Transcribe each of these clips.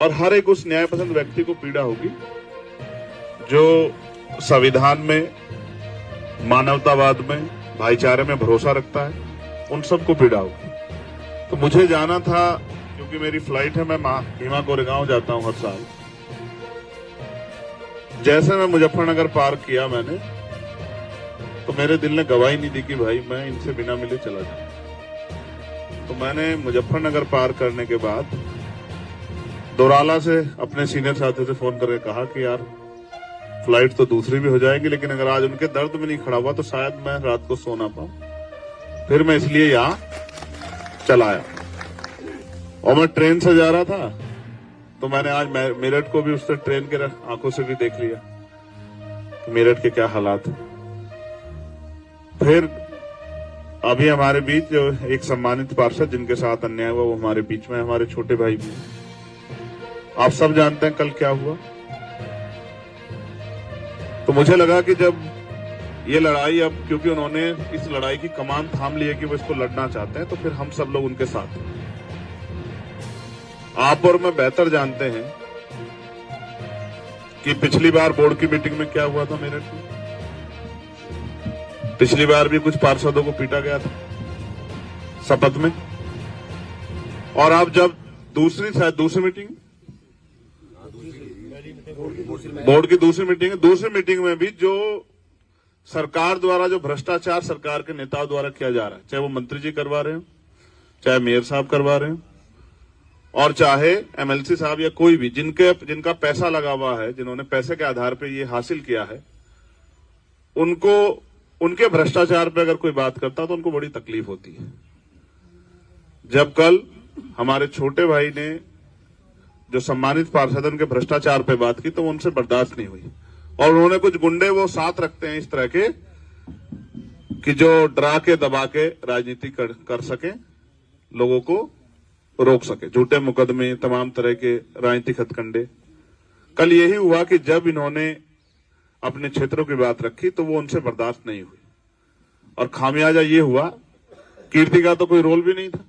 और हर एक उस न्याय पसंद व्यक्ति को पीड़ा होगी जो संविधान में, मानवतावाद में, भाईचारे में भरोसा रखता है, उन सबको पीड़ा होगी। तो मुझे जाना था, क्योंकि मेरी फ्लाइट है, मैं भीमा कोरेगांव जाता हूं हर साल। जैसे मैं मुजफ्फरनगर पार किया मैंने, तो मेरे दिल ने गवाही नहीं दी कि भाई मैं इनसे बिना मिले चला जाऊं। तो मैंने मुजफ्फरनगर पार करने के बाद दोराला से अपने सीनियर साथी से फोन करके कहा कि यार फ्लाइट तो दूसरी भी हो जाएगी, लेकिन अगर आज उनके दर्द में नहीं खड़ा हुआ तो शायद मैं रात को सो ना पाऊं। फिर मैं इसलिए यहां चला आया। और मैं ट्रेन से जा रहा था तो मैंने आज मेरठ को भी उससे ट्रेन के आंखों से भी देख लिया कि मेरठ के क्या हालात हैं। फिर अभी हमारे बीच जो एक सम्मानित पार्षद जिनके साथ अन्याय हुआ वो हमारे बीच में, हमारे छोटे भाई भी। आप सब जानते हैं कल क्या हुआ। तो मुझे लगा कि जब ये लड़ाई, अब क्योंकि उन्होंने इस लड़ाई की कमान थाम ली है कि वो इसको लड़ना चाहते हैं, तो फिर हम सब लोग उनके साथ हैं। आप और मैं बेहतर जानते हैं कि पिछली बार बोर्ड की मीटिंग में क्या हुआ था मेरठ में। पिछली बार भी कुछ पार्षदों को पीटा गया था शपथ में। और अब जब दूसरी मीटिंग, बोर्ड की दूसरी मीटिंग में भी जो सरकार द्वारा जो भ्रष्टाचार सरकार के नेताओं द्वारा किया जा रहा है, चाहे वो मंत्री जी करवा रहे हो, चाहे मेयर साहब करवा रहे हो, और चाहे एमएलसी साहब या कोई भी जिनका पैसा लगा हुआ है, जिन्होंने पैसे के आधार पर ये हासिल किया है, उनके भ्रष्टाचार पे अगर कोई बात करता तो उनको बड़ी तकलीफ होती है। जब कल हमारे छोटे भाई ने जो सम्मानित पार्षद उनके भ्रष्टाचार पे बात की तो उनसे बर्दाश्त नहीं हुई। और उन्होंने कुछ गुंडे वो साथ रखते हैं इस तरह के कि जो डरा के दबा के राजनीति कर सके, लोगों को रोक सके, झूठे मुकदमे, तमाम तरह के राजनीतिक हथकंडे। कल यही हुआ कि जब इन्होंने अपने क्षेत्रों की बात रखी तो वो उनसे बर्दाश्त नहीं हुई। और खामियाजा ये हुआ, कीर्ति का तो कोई रोल भी नहीं था,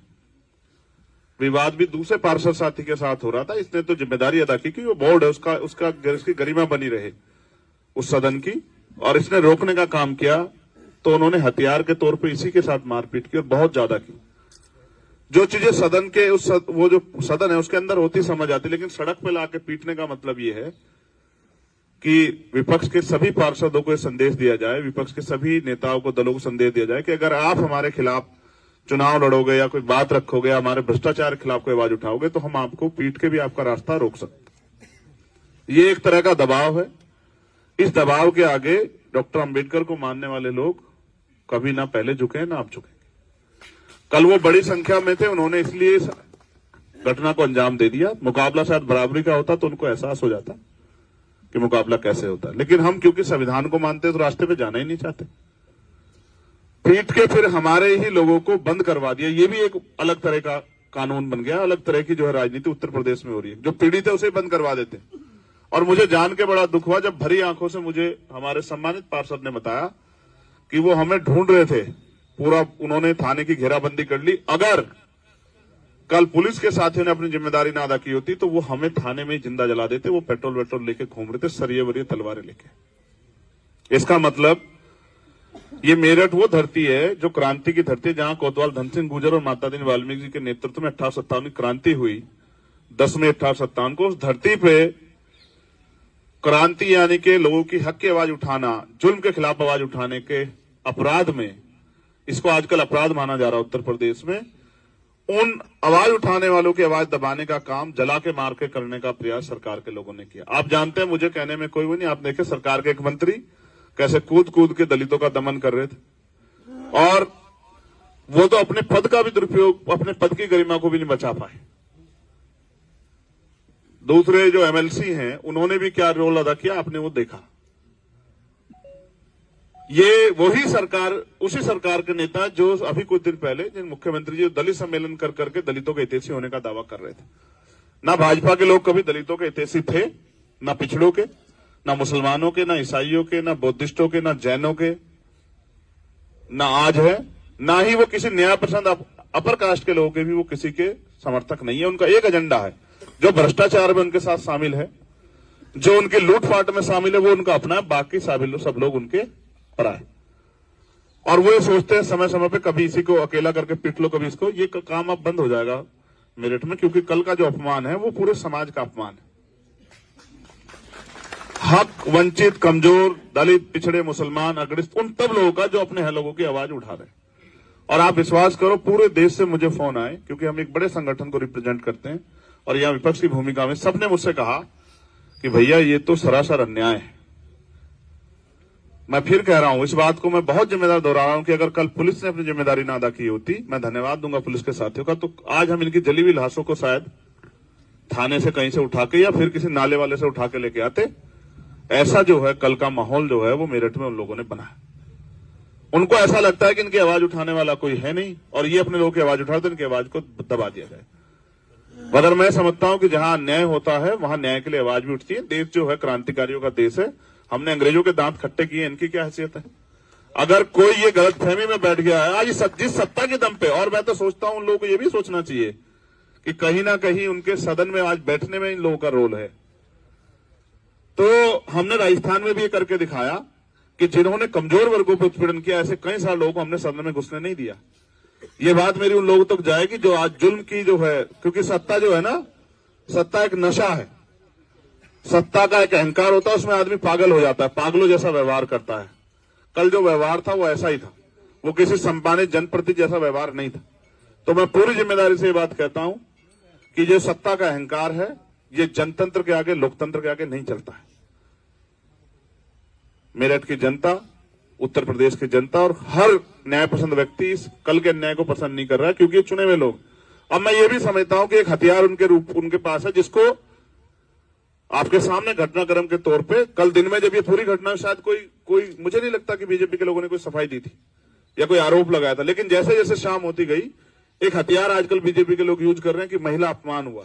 विवाद भी दूसरे पार्षद साथी के साथ हो रहा था। इसने तो जिम्मेदारी अदा की कि वो बोर्ड है उसकी गरिमा बनी रहे उस सदन की, और इसने रोकने का काम किया। तो उन्होंने हथियार के तौर पे इसी के साथ मारपीट की और बहुत ज्यादा की। जो चीजें सदन के वो जो सदन है उसके अंदर होती समझ आती, लेकिन सड़क पे लाके पीटने का मतलब ये है कि विपक्ष के सभी पार्षदों को संदेश दिया जाए, विपक्ष के सभी नेताओं को, दलों को संदेश दिया जाए कि अगर आप हमारे खिलाफ चुनाव लड़ोगे या कोई बात रखोगे, हमारे भ्रष्टाचार के खिलाफ कोई आवाज उठाओगे, तो हम आपको पीट के भी आपका रास्ता रोक सकते। ये एक तरह का दबाव है। इस दबाव के आगे डॉक्टर अंबेडकर को मानने वाले लोग कभी ना पहले झुके ना आप झुकेंगे। कल वो बड़ी संख्या में थे, उन्होंने इसलिए घटना को अंजाम दे दिया। मुकाबला शायद बराबरी का होता तो उनको एहसास हो जाता कि मुकाबला कैसे होता है, लेकिन हम क्योंकि संविधान को मानते तो रास्ते पे जाना ही नहीं चाहते। पीट के फिर हमारे ही लोगों को बंद करवा दिया। ये भी एक अलग तरह का कानून बन गया, अलग तरह की जो है राजनीति उत्तर प्रदेश में हो रही है। जो पीड़ित है उसे बंद करवा देते। और मुझे जान के बड़ा दुख हुआ जब भरी आंखों से मुझे हमारे सम्मानित पार्षद ने बताया कि वो हमें ढूंढ रहे थे, पूरा उन्होंने थाने की घेराबंदी कर ली। अगर कल पुलिस के साथियों ने अपनी जिम्मेदारी ना अदा की होती तो वो हमें थाने में जिंदा जला देते। वो पेट्रोल वेट्रोल लेके घूम रहे थे, सरिये वरिये तलवारें लेके। इसका मतलब ये मेरठ वो धरती है जो क्रांति की धरती है, जहां कोतवाल धन सिंह गुर्जर और माता दीन वाल्मीकि जी के नेतृत्व में 1857 की क्रांति हुई। 10 मई 1857 को उस धरती पे क्रांति यानी के लोगों की हक की आवाज उठाना, जुल्म के खिलाफ आवाज उठाने के अपराध में, इसको आजकल अपराध माना जा रहा है उत्तर प्रदेश में, उन आवाज उठाने वालों की आवाज दबाने का काम जला के मार के करने का प्रयास सरकार के लोगों ने किया। आप जानते हैं, मुझे कहने में कोई वो नहीं, आप देखे सरकार के एक मंत्री कैसे कूद कूद के दलितों का दमन कर रहे थे, और वो तो अपने पद का भी दुरुपयोग, अपने पद की गरिमा को भी नहीं बचा पाए। दूसरे जो एमएलसी हैं उन्होंने भी क्या रोल अदा किया आपने वो देखा। ये वही सरकार, उसी सरकार के नेता जो अभी कुछ दिन पहले जिन मुख्यमंत्री जी दलित सम्मेलन कर करके दलितों के हितैषी होने का दावा कर रहे थे। ना भाजपा के लोग कभी दलितों के हितैषी थे, ना पिछड़ों के, ना मुसलमानों के, ना ईसाइयों के, ना बौद्धिस्टों के, ना जैनों के, ना आज है, ना ही वो किसी न्याय पसंद अपर कास्ट के लोगों के भी वो किसी के समर्थक नहीं है। उनका एक एजेंडा है जो भ्रष्टाचार में उनके साथ शामिल है, जो उनके लूटपाट में शामिल है, वो उनका अपना है, बाकी सब लोग उनके पराए। और वो ये सोचते हैं समय समय पे कभी इसी को अकेला करके पीट लो, कभी इसको। ये काम अब बंद हो जाएगा मेरठ में, क्योंकि कल का जो अपमान है वो पूरे समाज का अपमान है। हक वंचित, कमजोर, दलित, पिछड़े, मुसलमान, अग्रस्त, उन तब लोगों का जो अपने हैं लोगों की आवाज उठा रहे हैं। और आप विश्वास करो, पूरे देश से मुझे फोन आए, क्योंकि हम एक बड़े संगठन को रिप्रेजेंट करते हैं और यहाँ विपक्ष की भूमिका में सबने मुझसे कहा कि भैया ये तो सरासर अन्याय है। मैं फिर कह रहा हूं, इस बात को मैं बहुत जिम्मेदार दोहरा रहा हूं कि अगर कल पुलिस ने अपनी जिम्मेदारी ना अदा की होती, मैं धन्यवाद दूंगा पुलिस के साथियों का, तो आज हम इनकी जली हुई लाशों को शायद थाने से कहीं से उठा के या फिर किसी नाले वाले से उठा के लेके आते। ऐसा जो है कल का माहौल जो है वो मेरठ में उन लोगों ने बनाया। उनको ऐसा लगता है कि इनकी आवाज उठाने वाला कोई है नहीं और ये अपने लोगों की आवाज उठाते, इनकी आवाज को दबा दिया जाए। मगर मैं समझता हूं कि जहां अन्याय होता है वहां न्याय के लिए आवाज भी उठती है। देश जो है क्रांतिकारियों का देश है। हमने अंग्रेजों के दांत खट्टे किए, इनकी क्या हैसियत है? अगर कोई ये गलतफहमी में बैठ गया है आज जिस सत्ता के दम पे, और मैं तो सोचता हूं उन लोगों को ये भी सोचना चाहिए कि कहीं ना कहीं उनके सदन में आज बैठने में इन लोगों का रोल है। तो हमने राजस्थान में भी ये करके दिखाया कि जिन्होंने कमजोर वर्गों पर उत्पीड़न किया, ऐसे कई सारे लोगों को हमने सदन में घुसने नहीं दिया। ये बात मेरी उन लोगों तक जाएगी जो आज जुल्म की जो है, क्योंकि सत्ता जो है ना, सत्ता एक नशा है, सत्ता का एक अहंकार होता है, उसमें आदमी पागल हो जाता है, पागलों जैसा व्यवहार करता है। कल जो व्यवहार था वो ऐसा ही था, वो किसी सम्मानित जनप्रतिनिधि जैसा व्यवहार नहीं था। तो मैं पूरी जिम्मेदारी से ये बात कहता हूं कि जो सत्ता का अहंकार है, ये जनतंत्र के आगे, लोकतंत्र के आगे नहीं चलता है। मेरठ की जनता, उत्तर प्रदेश की जनता और हर न्याय पसंद व्यक्ति इस कल के अन्याय को पसंद नहीं कर रहा है, क्योंकि चुने हुए लोग। अब मैं ये भी समझता हूं कि एक हथियार उनके पास है, जिसको आपके सामने घटनाक्रम के तौर पे कल दिन में जब ये पूरी घटना, शायद कोई मुझे नहीं लगता कि बीजेपी के लोगों ने कोई सफाई दी थी या कोई आरोप लगाया था, लेकिन जैसे जैसे शाम होती गई, एक हथियार आजकल बीजेपी के लोग यूज कर रहे हैं कि महिला अपमान हुआ।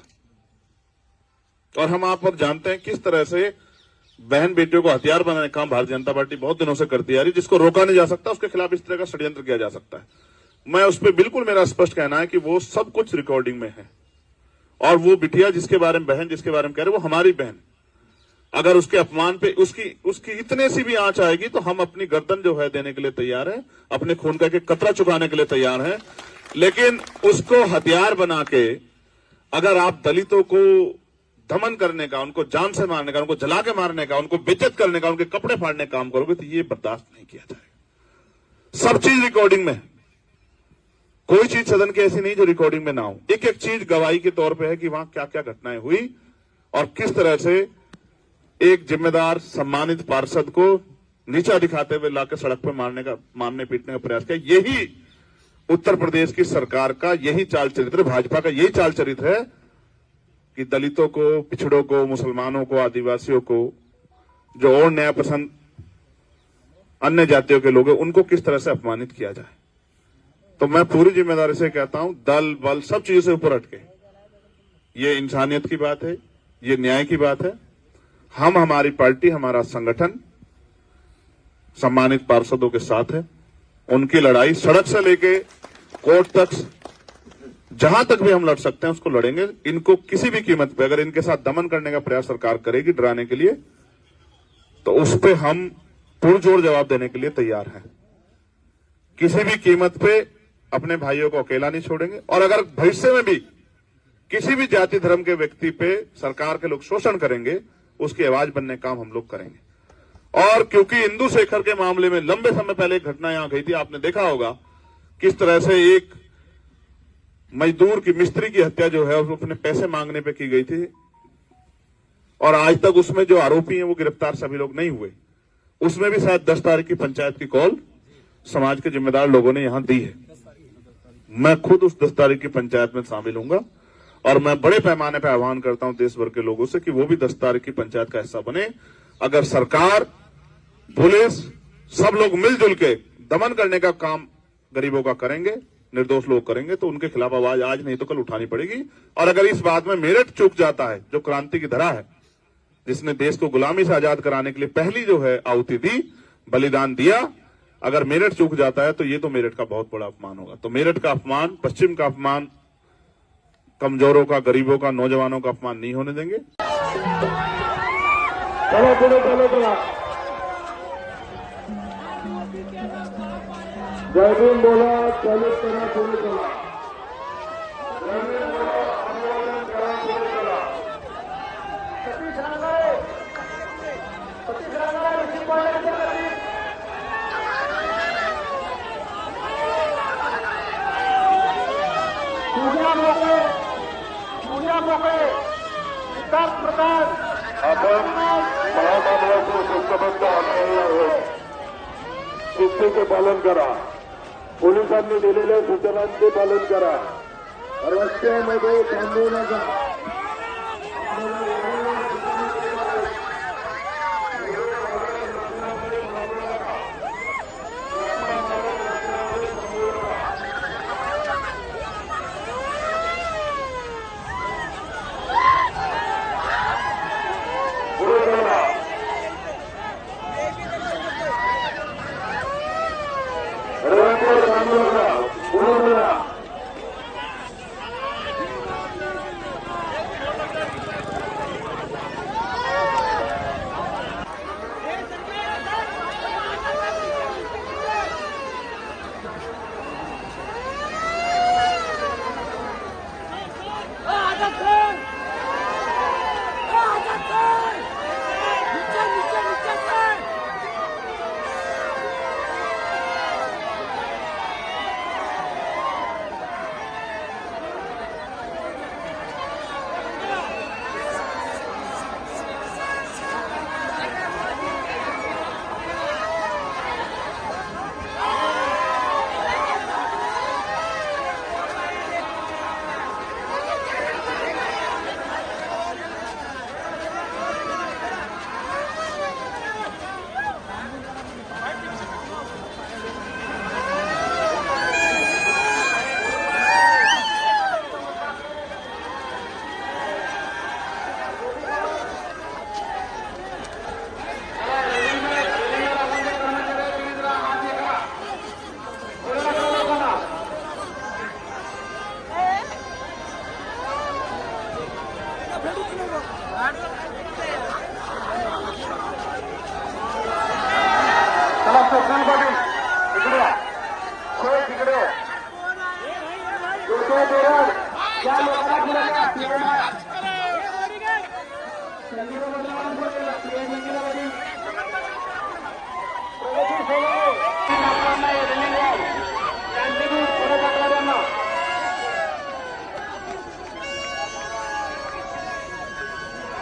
और हम आप पर जानते हैं किस तरह से बहन बेटियों को हथियार बनाने का काम भारतीय जनता पार्टी बहुत दिनों से करती आ रही, जिसको रोका नहीं जा सकता, उसके खिलाफ इस तरह का षड्यंत्र किया जा सकता है। मैं उस पर बिल्कुल, मेरा स्पष्ट कहना है कि वो सब कुछ रिकॉर्डिंग में है। और वो बिटिया जिसके बारे में, बहन जिसके बारे में कह रहे, वो हमारी बहन। अगर उसके अपमान पे उसकी इतने सी भी आंच आएगी तो हम अपनी गर्दन जो है देने के लिए तैयार है, अपने खून का एक कतरा चुकाने के लिए तैयार है। लेकिन उसको हथियार बना के अगर आप दलितों को दमन करने का, उनको जान से मारने का, उनको जला के मारने का, उनको बेइज्जत करने का, उनके कपड़े फाड़ने का काम करोगे तो ये बर्दाश्त नहीं किया जाएगा। सब चीज रिकॉर्डिंग में है, कोई चीज सदन की ऐसी नहीं जो रिकॉर्डिंग में ना हो। एक एक चीज गवाही के तौर पे है कि वहां क्या क्या घटनाएं हुई और किस तरह से एक जिम्मेदार सम्मानित पार्षद को नीचा दिखाते हुए लाकर सड़क पर मारने पीटने का प्रयास किया। यही उत्तर प्रदेश की सरकार का यही चाल चरित्र, भाजपा का यही चाल चरित्र है कि दलितों को, पिछड़ों को, मुसलमानों को, आदिवासियों को, जो और न्याय पसंद अन्य जातियों के लोग हैं, उनको किस तरह से अपमानित किया जाए। तो मैं पूरी जिम्मेदारी से कहता हूं, दल बल सब चीजों से ऊपर हटके ये इंसानियत की बात है, ये न्याय की बात है। हम, हमारी पार्टी, हमारा संगठन सम्मानित पार्षदों के साथ है। उनकी लड़ाई सड़क से लेके कोर्ट तक, जहां तक भी हम लड़ सकते हैं उसको लड़ेंगे। इनको किसी भी कीमत पे अगर इनके साथ दमन करने का प्रयास सरकार करेगी डराने के लिए, तो उस पे हम पुरजोर जवाब देने के लिए तैयार हैं। किसी भी कीमत पे अपने भाइयों को अकेला नहीं छोड़ेंगे। और अगर भविष्य में भी किसी भी जाति धर्म के व्यक्ति पे सरकार के लोग शोषण करेंगे, उसकी आवाज बनने का काम हम लोग करेंगे। और क्योंकि इंदु शेखर के मामले में लंबे समय पहले एक घटना यहां गई थी, आपने देखा होगा किस तरह से एक मजदूर की, मिस्त्री की हत्या जो है वो अपने पैसे मांगने पे की गई थी और आज तक उसमें जो आरोपी हैं वो गिरफ्तार सभी लोग नहीं हुए। उसमें भी शायद 10 तारीख की पंचायत की कॉल समाज के जिम्मेदार लोगों ने यहां दी है। मैं खुद उस 10 तारीख की पंचायत में शामिल होऊंगा और मैं बड़े पैमाने पर आह्वान करता हूं देश भर के लोगों से कि वो भी 10 तारीख की पंचायत का हिस्सा बने। अगर सरकार, पुलिस, सब लोग मिलजुल के दमन करने का काम गरीबों का करेंगे, निर्दोष लोग करेंगे, तो उनके खिलाफ आवाज आज नहीं तो कल उठानी पड़ेगी। और अगर इस बात में मेरठ चूक जाता है, जो क्रांति की धरा है, जिसने देश को गुलामी से आजाद कराने के लिए पहली जो है आहुति दी, बलिदान दिया, अगर मेरठ चूक जाता है तो ये तो मेरठ का बहुत बड़ा अपमान होगा। तो मेरठ का अपमान, पश्चिम का अपमान कमजोरों का, गरीबों का, नौजवानों का अपमान नहीं होने देंगे। चलो चलो चलो चला जय भीम बोला, चालू करा, सुरू चला। जय भीम बोला, अभिवादन करा, सुरू चला। सतीश रानडे, ऋषी पांडे पूजा मोकळे, सिद्धार्थ प्रकाश, आपण महामानवाचे शिस्तबद्ध अनुयायी आहोत. शिस्तीचे पालन करा. पोलिसांनी दिलेल्या सूचनांचे पालन करा. रस्त्यामध्ये थांबू नका.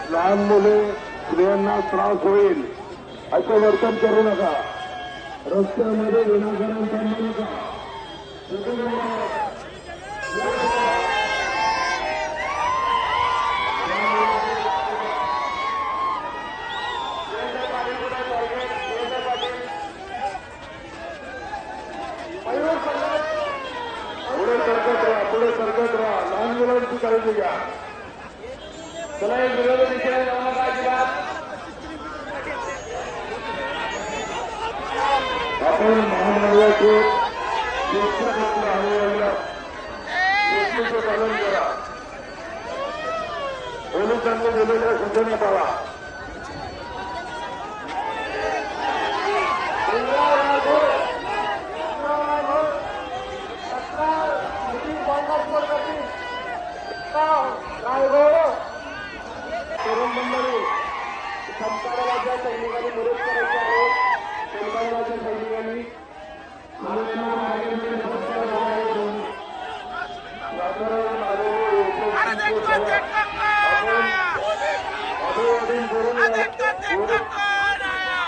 लहान मुले, स्त्रियांना त्रास होईल असे वर्तन करू नका. रस्त्यामध्ये विनाकारण थांबू नका. पुढे सरकत राहा. लहान मुलांची काळजी घ्या. चला एक विरोधी दिशेने जाऊ नका अजिबात. आपण महामानवाचे शिस्तीचे पालन करा. पोलिसांनी दिलेल्या सूचना पाळा. तरुण मंडळी, संपादनाच्या सैनिकांनी मदत करायची आहे. संपादनाच्या सैनिकांनी साताऱ्याहून आलेले अभिवादन करून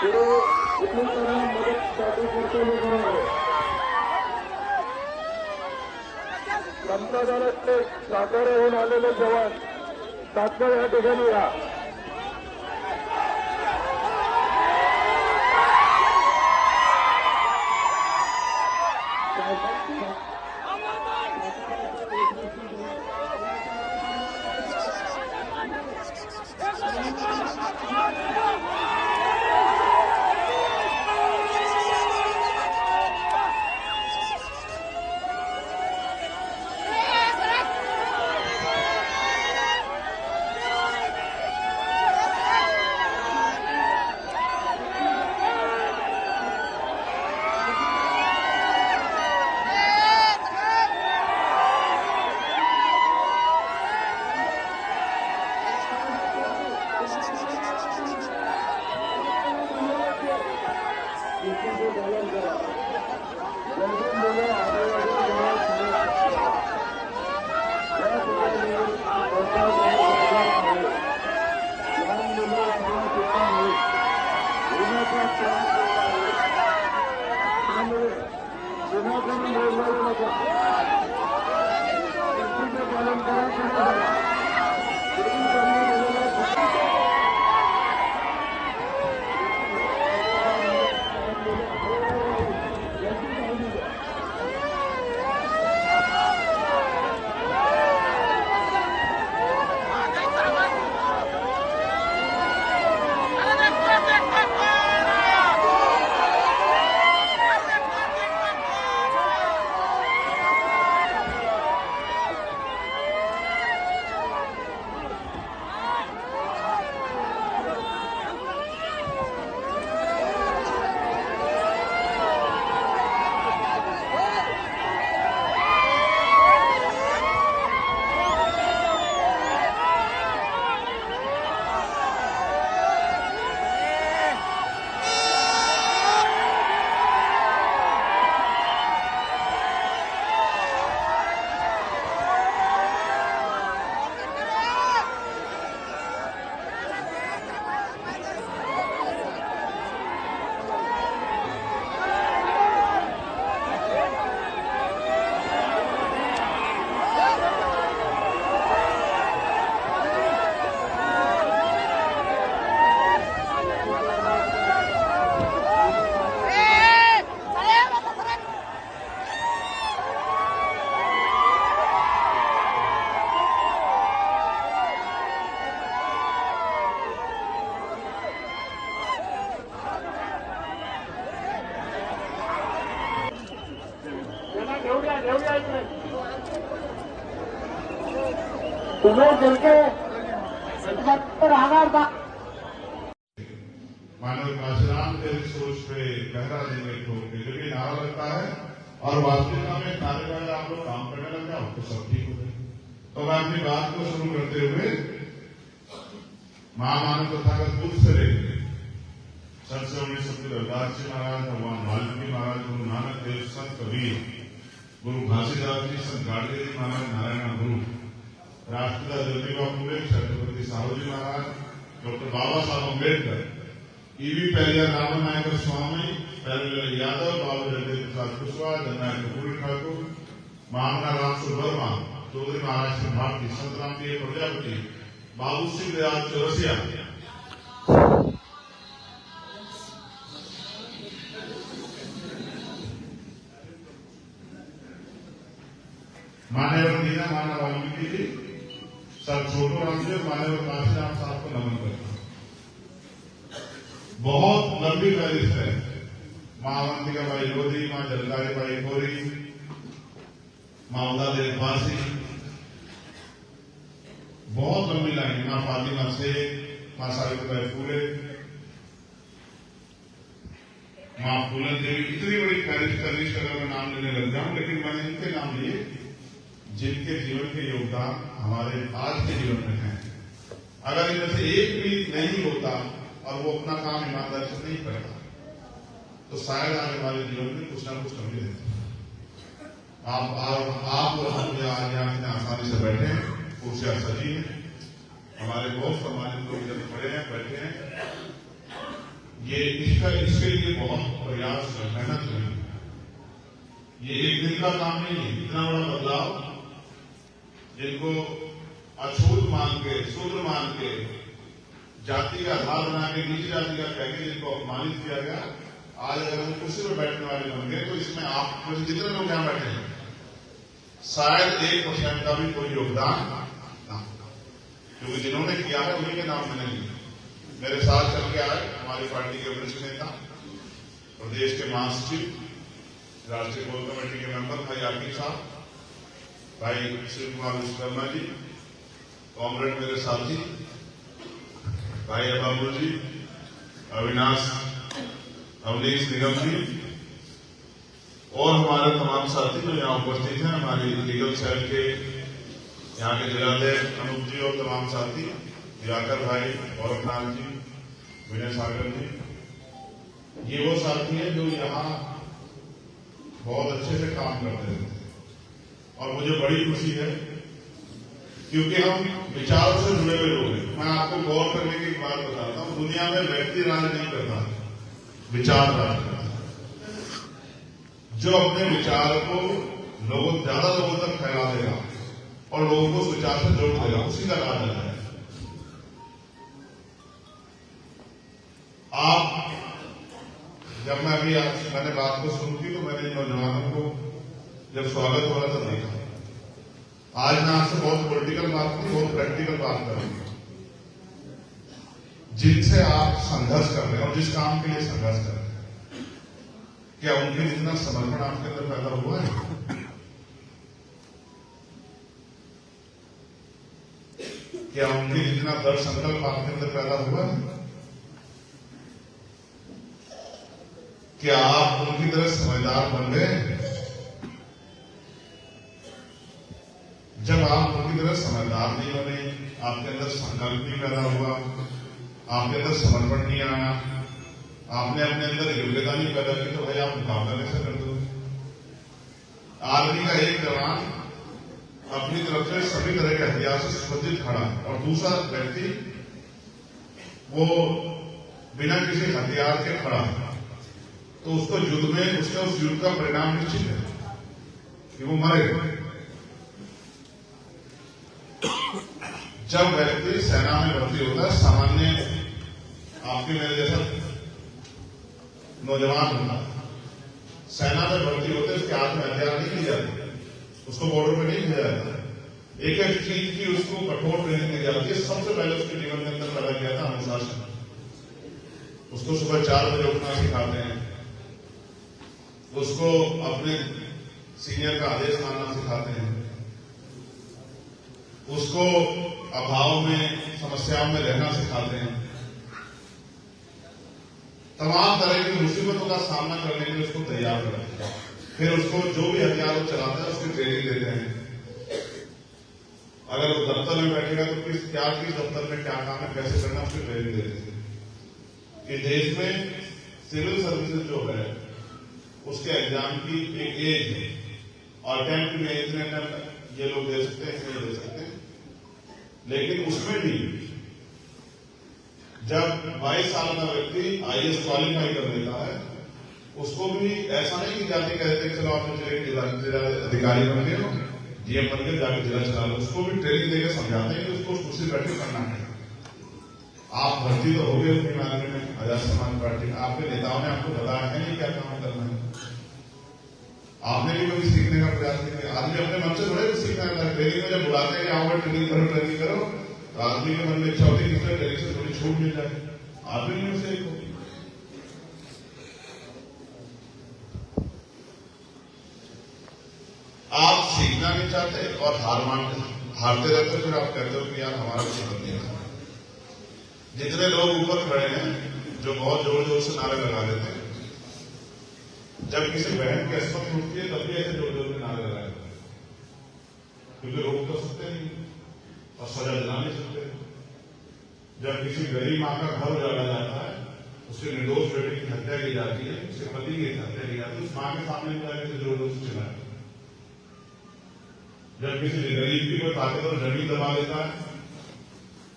पुढे मदतीसाठी कर्तव्य करावे. संपादनाचे साताऱ्याहून आलेले जवान तात्काळ या ठिकाणी या. विनाकारण बोलवायचं नका. शिस्तीचं पालन करा. तुम्हें चल के राहणार था. मानव काशीराम के सोच पे गहरा देने को जो भी नारा लगता है और वास्तविकता में कार्यकाल आप लोग काम करने लग जाओ तो सब ठीक हो जाए. तो मैं अपनी बात को शुरू करते हुए महामानव तथागत बुद्ध से लेकर संत श्री सत्य रविदास जी महाराज, भगवान वाल्मीकि महाराज, गुरु नानक देव, संत कबीर, गुरु घासीदास जी, संत गाडगे जी महाराज, नारायण गुरु, राष्ट्रपिता ज्योतिबा फुले, छत्रपति साहू जी महाराज, डॉक्टर बाबा साहब अम्बेडकर, ईवी पहलिया रामन नायक स्वामी, पहले यादव, बाबू जगदेव प्रसाद कुशवाहा, जननायक कपूर ठाकुर, महामना रामसुर वर्मा, चौधरी महाराज सिंह भारती, संत रामदेव प्रजापति, बाबू सिंह दयाल चौरसिया, मान्यवर मीना माना वाल्मीकि जी, सर छोटू राम जी, मान्यवर काशीराम साहब को नमन करता हूं. बहुत लंबी फहरिस्त है. मां अवंतिका बाई लोधी, मां जलकारी बाई खोरी, मां उदा देव फांसी, बहुत लंबी लाइन. मां फातिमा शेख, मां सावित्रीबाई फूले, मां फूलन देवी. इतनी बड़ी फहरिस्त अगर मैं नाम लेने लग जाऊं, लेकिन मैंने इनके नाम लिए जिनके जीवन के योगदान हमारे आज के जीवन में है. अगर इनमें से एक भी नहीं होता और वो अपना काम ईमानदारी से नहीं करता तो शायद आगे हमारे जीवन में कुछ ना कुछ कमी रहती. आप और हम यहाँ इतने आसानी से बैठे हैं, कुर्सियां सजी हैं, हमारे बहुत सम्मानित लोग जब खड़े हैं, बैठे हैं. ये इसके लिए बहुत प्रयास मेहनत हुई. ये एक दिन का काम नहीं है. इतना बड़ा बदलाव जिनको अछूत मान के, शूद्र मान के, जाति का आधार बना के नीची जाति का कह के जिनको अपमानित किया गया, आज अगर हम कुर्सी पर बैठने वाले बन गए तो इसमें आप जितने लोग यहां बैठे हैं शायद 1% का भी कोई योगदान ना, क्योंकि जिन्होंने किया है उन्हीं के नाम मैंने लिए. मेरे साथ चल के आए हमारी पार्टी के वरिष्ठ नेता, प्रदेश के महासचिव, राष्ट्रीय कोर कमेटी के मेंबर भाई आकिब साहब, भाई शिव कुमार विश्वकर्मा जी, कॉमरेड मेरे साथी भाई अबाबुल जी, अविनाश अवनीश निगम जी और हमारे तमाम साथी जो यहाँ उपस्थित हैं, हमारी लीगल सेल के यहाँ के जिलाध्यक्ष अनूप जी और तमाम साथी, दिवाकर भाई, औरखनाथ जी, विनय सागर जी. ये वो साथी हैं जो यहाँ बहुत अच्छे से काम करते थे और मुझे बड़ी खुशी है क्योंकि हम विचारों से जुड़े हुए लोग हैं. मैं आपको गौर करने की एक बात बताता हूं. दुनिया में व्यक्ति राज नहीं करता, विचार राज करता. जो अपने विचार को ज्यादा लोगों तक फैला देगा और लोगों को उस विचार से जोड़ देगा, उसी का राज है। आप जब मैं अभी आज मैंने बात को शुरू की तो मैंने नौजवानों को जब स्वागत हो रहा था देखा। आज मैं आपसे बहुत पॉलिटिकल बात नहीं, बहुत प्रैक्टिकल बात करूंगा। जिनसे आप संघर्ष कर रहे हैं और जिस काम के लिए संघर्ष कर रहे हैं, क्या उनके जितना समर्पण आपके अंदर पैदा हुआ है? क्या उनके जितना दृढ़ संकल्प आपके अंदर पैदा हुआ है? क्या आप उनकी तरह समझदार बन गए? जब आप उनकी तरह समझदार नहीं बने, आपके अंदर संकल्प नहीं पैदा हुआ, आपके अंदर समर्पण नहीं आया, आपने अपने अंदर योग्यता नहीं पैदा की, तो भाई आप मुकाबला कैसे कर दो? आर्मी का एक जवान अपनी तरफ से सभी तरह के हथियार से सुसज्जित खड़ा और दूसरा व्यक्ति वो बिना किसी हथियार के खड़ा है, तो उसको युद्ध में उसका उस युद्ध का परिणाम निश्चित है कि वो मरेगा। जब व्यक्ति सेना में भर्ती होता है, सामान्य आपके मेरे जैसा नौजवान होता है, सेना में भर्ती होते उसके हाथ में हथियार नहीं दी जाती, उसको बॉर्डर पे नहीं भेजा जाता। एक एक चीज की उसको कठोर ट्रेनिंग दी जाती है। सबसे पहले उसके जीवन के अंदर पैदा किया था अनुशासन। उसको सुबह 4 बजे उठना सिखाते हैं, उसको अपने सीनियर का आदेश मानना सिखाते हैं, उसको अभाव में समस्याओं में रहना सिखाते हैं, तमाम तरह की मुसीबतों का सामना करने के लिए उसको तैयार करते हैं। फिर उसको जो भी हथियार वो चलाता है उसकी ट्रेनिंग देते हैं। अगर वो दफ्तर में बैठेगा तो किस दफ्तर में क्या काम है, कैसे करना, उसकी ट्रेनिंग देते हैं। कि देश में सिविल सर्विसेज जो है उसके एग्जाम की एक एज है और अटेम्प्ट में इतने ये लोग दे सकते हैं, इसमें दे सकते हैं, लेकिन उसमें भी जब 22 साल का व्यक्ति IAS क्वालिफाई कर लेता है, उसको भी ऐसा नहीं कि जाके कहते हैं चलो आपने जिला अधिकारी बन गए हो, DM बन गए, जाके जिला चला लो। उसको भी ट्रेनिंग देकर समझाते हैं कि उसको कुर्सी बैठे करना है। आप भर्ती तो हो गए अपनी आर्मी में, आजाद समाज पार्टी, आपके नेताओं ने आपको बताया है नहीं क्या काम करना है। आपने भी कभी सीखने का प्रयास नहीं किया। आदमी अपने मन से थोड़े कुछ सीखना है। ट्रेनिंग में जब बुलाते हैं कि आओ ट्रेनिंग करो, तो आदमी के मन में इच्छा होती है कि ट्रेनिंग से थोड़ी छूट मिल जाए, आदमी में से एक। आप सीखना नहीं चाहते और हारते रहते, फिर आप कहते हो कि यार हमारा कुछ नहीं है। जितने लोग ऊपर खड़े हैं जो बहुत जोर जोर से नारे लगा देते हैं, जब किसी बहन की अस्मत उठती है तब भी ऐसे जोर जोर के नारे लगाए जाते हैं, क्योंकि रोक तो सकते नहीं और सजा दिला नहीं सकते। जब किसी गरीब मां का घर उजाड़ा जाता है, उसके निर्दोष बेटे की हत्या की जाती है, उसके पति की हत्या की जाती है, उस मां के सामने जाकर जोर जोर से चिल्लाए। जब किसी गरीब की कोई ताकतवर जमीन दबा देता है,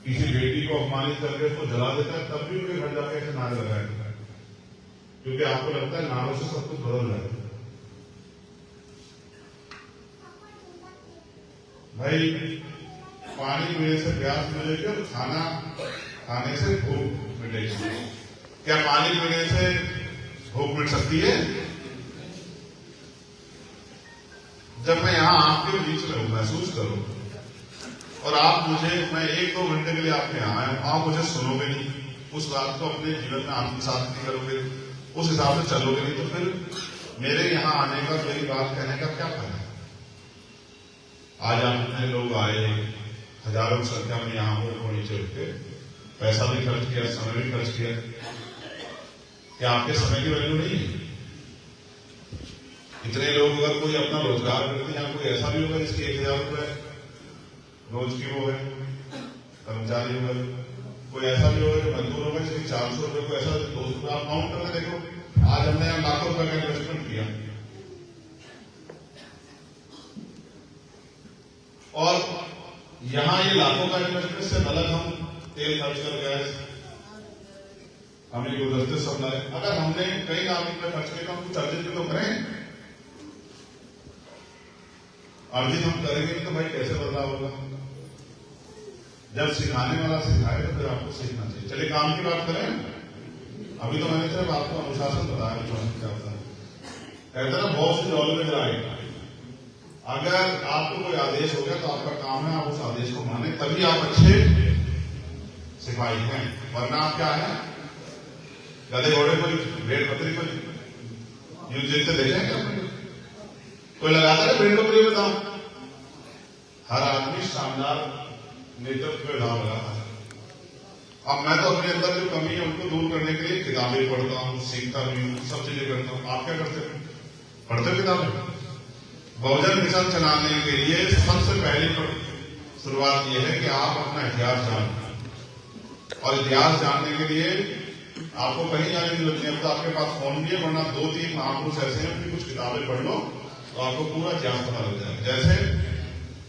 किसी बेटी को अपमानित करके उसको जला देता है, तब भी उनके घर जाके ऐसे नारे लगाए जाता है, क्योंकि आपको लगता है नारों से सब कुछ बदल जाए। भाई पानी पीने से प्यास मिलेगी और खाना खाने से भूख मिटेगी। क्या पानी पीने से भूख मिट सकती है? जब मैं यहां आपके बीच में हूं, महसूस करो, और आप मैं 1-2 घंटे के लिए आपके यहां आया हूं, आप मुझे सुनोगे नहीं, उस बात को अपने जीवन में आत्मसात नहीं करोगे, उस हिसाब से चलोगे नहीं, तो फिर मेरे यहां आने का, मेरी बात कहने का क्या फायदा? आज आप इतने लोग आए, हजारों की संख्या में यहां हो, नीचे उठे, पैसा भी खर्च किया, समय भी खर्च किया। क्या आपके समय की वैल्यू नहीं है? इतने लोग अगर कोई अपना रोजगार करते हैं, कोई ऐसा भी होगा जिसकी 1000 रुपए रोज की वो है, कर्मचारी होगा, कोई ऐसा भी होगा जो मजदूर होगा जिसकी 400 रुपए को ऐसा 200 रुपए। आप काउंट करके देखो, आज हमने यहाँ लाखों रुपए का इन्वेस्टमेंट किया और यहां ये लाखों का इन्वेस्टमेंट से अलग हम तेल खर्च कर गैस, हमें गुलदस्ते सब लाए। अगर हमने कई लाख रुपए खर्च किए तो हम कुछ अर्जित भी तो करें। अर्जित हम करेंगे तो भाई कैसे बदलाव होगा? जब सिखाने वाला सिखाए तो फिर आपको सीखना चाहिए। चलिए काम की बात करें। अभी तो मैंने सिर्फ आपको अनुशासन बताया क्या होता है। कहते ना बहुत सी दौर में जाएगा। अगर आपको कोई आदेश हो गया तो आपका काम है आप उस आदेश को माने, तभी आप अच्छे सिपाही हैं। वरना आप क्या है, गधे घोड़े को भेड़ बकरी को यूं जीतते देखे क्या? कोई लगाता है भेड़ बकरी में दाम? हर आदमी शानदार नेतृत्व में दाम लगाता है। अब मैं तो अपने अंदर जो कमी है उनको दूर करने के लिए किताबें पढ़ता हूँ, सीखता भी हूँ, सब चीजें करता हूँ। आप क्या करते हैं? पढ़ते हो किताबें? बहुजन मिशन चलाने के लिए सबसे पहली शुरुआत यह है कि आप अपना इतिहास जानें। और इतिहास जानने के लिए आपको कहीं जाने की जरूरत नहीं है। तो आपके पास फोन भी है, वरना 2-3 महापुरुष ऐसे हैं कि कुछ किताबें पढ़ लो तो आपको पूरा इतिहास पता लग जाएगा। जैसे